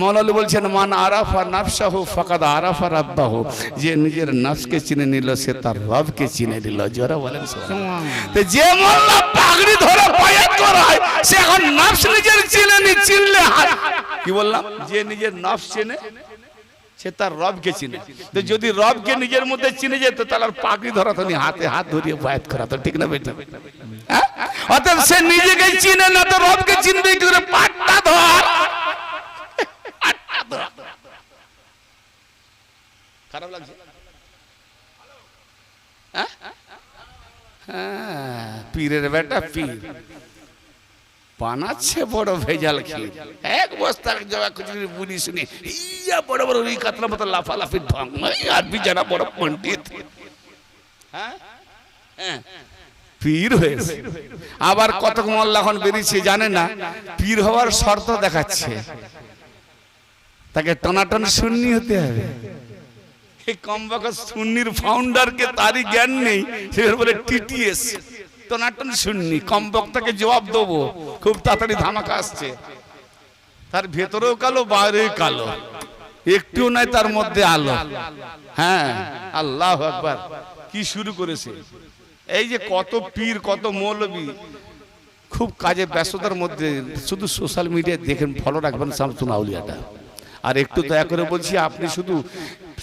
মৌলা আলী বলছেন, মান আরাফা নাফসাহু ফাকাদ আরাফা রাব্বাহু, যে নিজের নফসকে চিনে নিল সে তার রবকে চিনে নিল। জোরে বলেন সুবহানাল্লাহ। তো যে মোল্লা পাগড়ি ধরে বায়াত করায়, সে এখন নফস নিজের চিনে নি, চিনলে কি বললাম? যে নিজের নফস চেনে সে তার রবকে চিনে। তো যদি রবকে নিজের মধ্যে চিনে যেত, তাহলে আর পাগড়ি ধরাতো নি, হাতে হাত ধরিয়ে বায়াত করাতো, ঠিক না বেটা? অতএব সে নিজেকে চিনে না, তো রবকে চিনবে কি করে? পাট্টা ধর। খারাপ লাগছে? পীরের বেটা পীর বানাচ্ছে বড় ভেজাল খেয়ে, এক বস্তা জবা খুচুরি বুনি শুনে ইয়া বড় বড় ওই কাতলা মতো লাফালাফি ঢং, আর বিজানা বড় পণ্ডিত। হ্যাঁ, পীর হয়েছে। আবার কত মোল্লা এখন বেরিয়েছে জানে না, পীর হওয়ার শর্ত দেখাচ্ছে, তাকে টনাটন সুন্নি হতে হবে। এই কমবখত সুন্নির ফাউন্ডারকে তারই জ্ঞান নেই, সে বলে টিটিএস, টনাটন সুন্নি। কমবক্তাকে জবাব দেবো, খুব তাড়াতাড়ি ধামাকা আসছে। তার ভেতরেও কালো, বাইরেও কালো, একটুও নাই তার মধ্যে আলো। হ্যাঁ, আল্লাহু আকবার। কি শুরু করেছে? এই যে কত পীর, কত মৌলবী খুব কাজে ব্যস্ততার মধ্যে, শুধু সোশ্যাল মিডিয়ায় দেখেন, ফলো রাখবেন শামসুল আউলিয়াটা। আর একটু দয়া করে বলছি, আপনি শুধু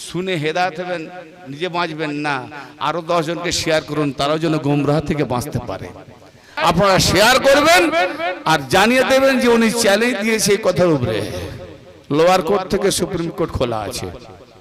শুনে হেদায়েত হবেন, নিজে বাঁচবেন না, আরো 10 জনকে শেয়ার করুন, তারাও যেন গোমরাহ থেকে বাঁচতে পারে। আপনারা শেয়ার করবেন আর জানিয়ে দেবেন যে উনি চ্যালেঞ্জ দিয়েছে এই কথার উপরে। লোয়ার কোর্ট থেকে সুপ্রিম কোর্ট খোলা আছে।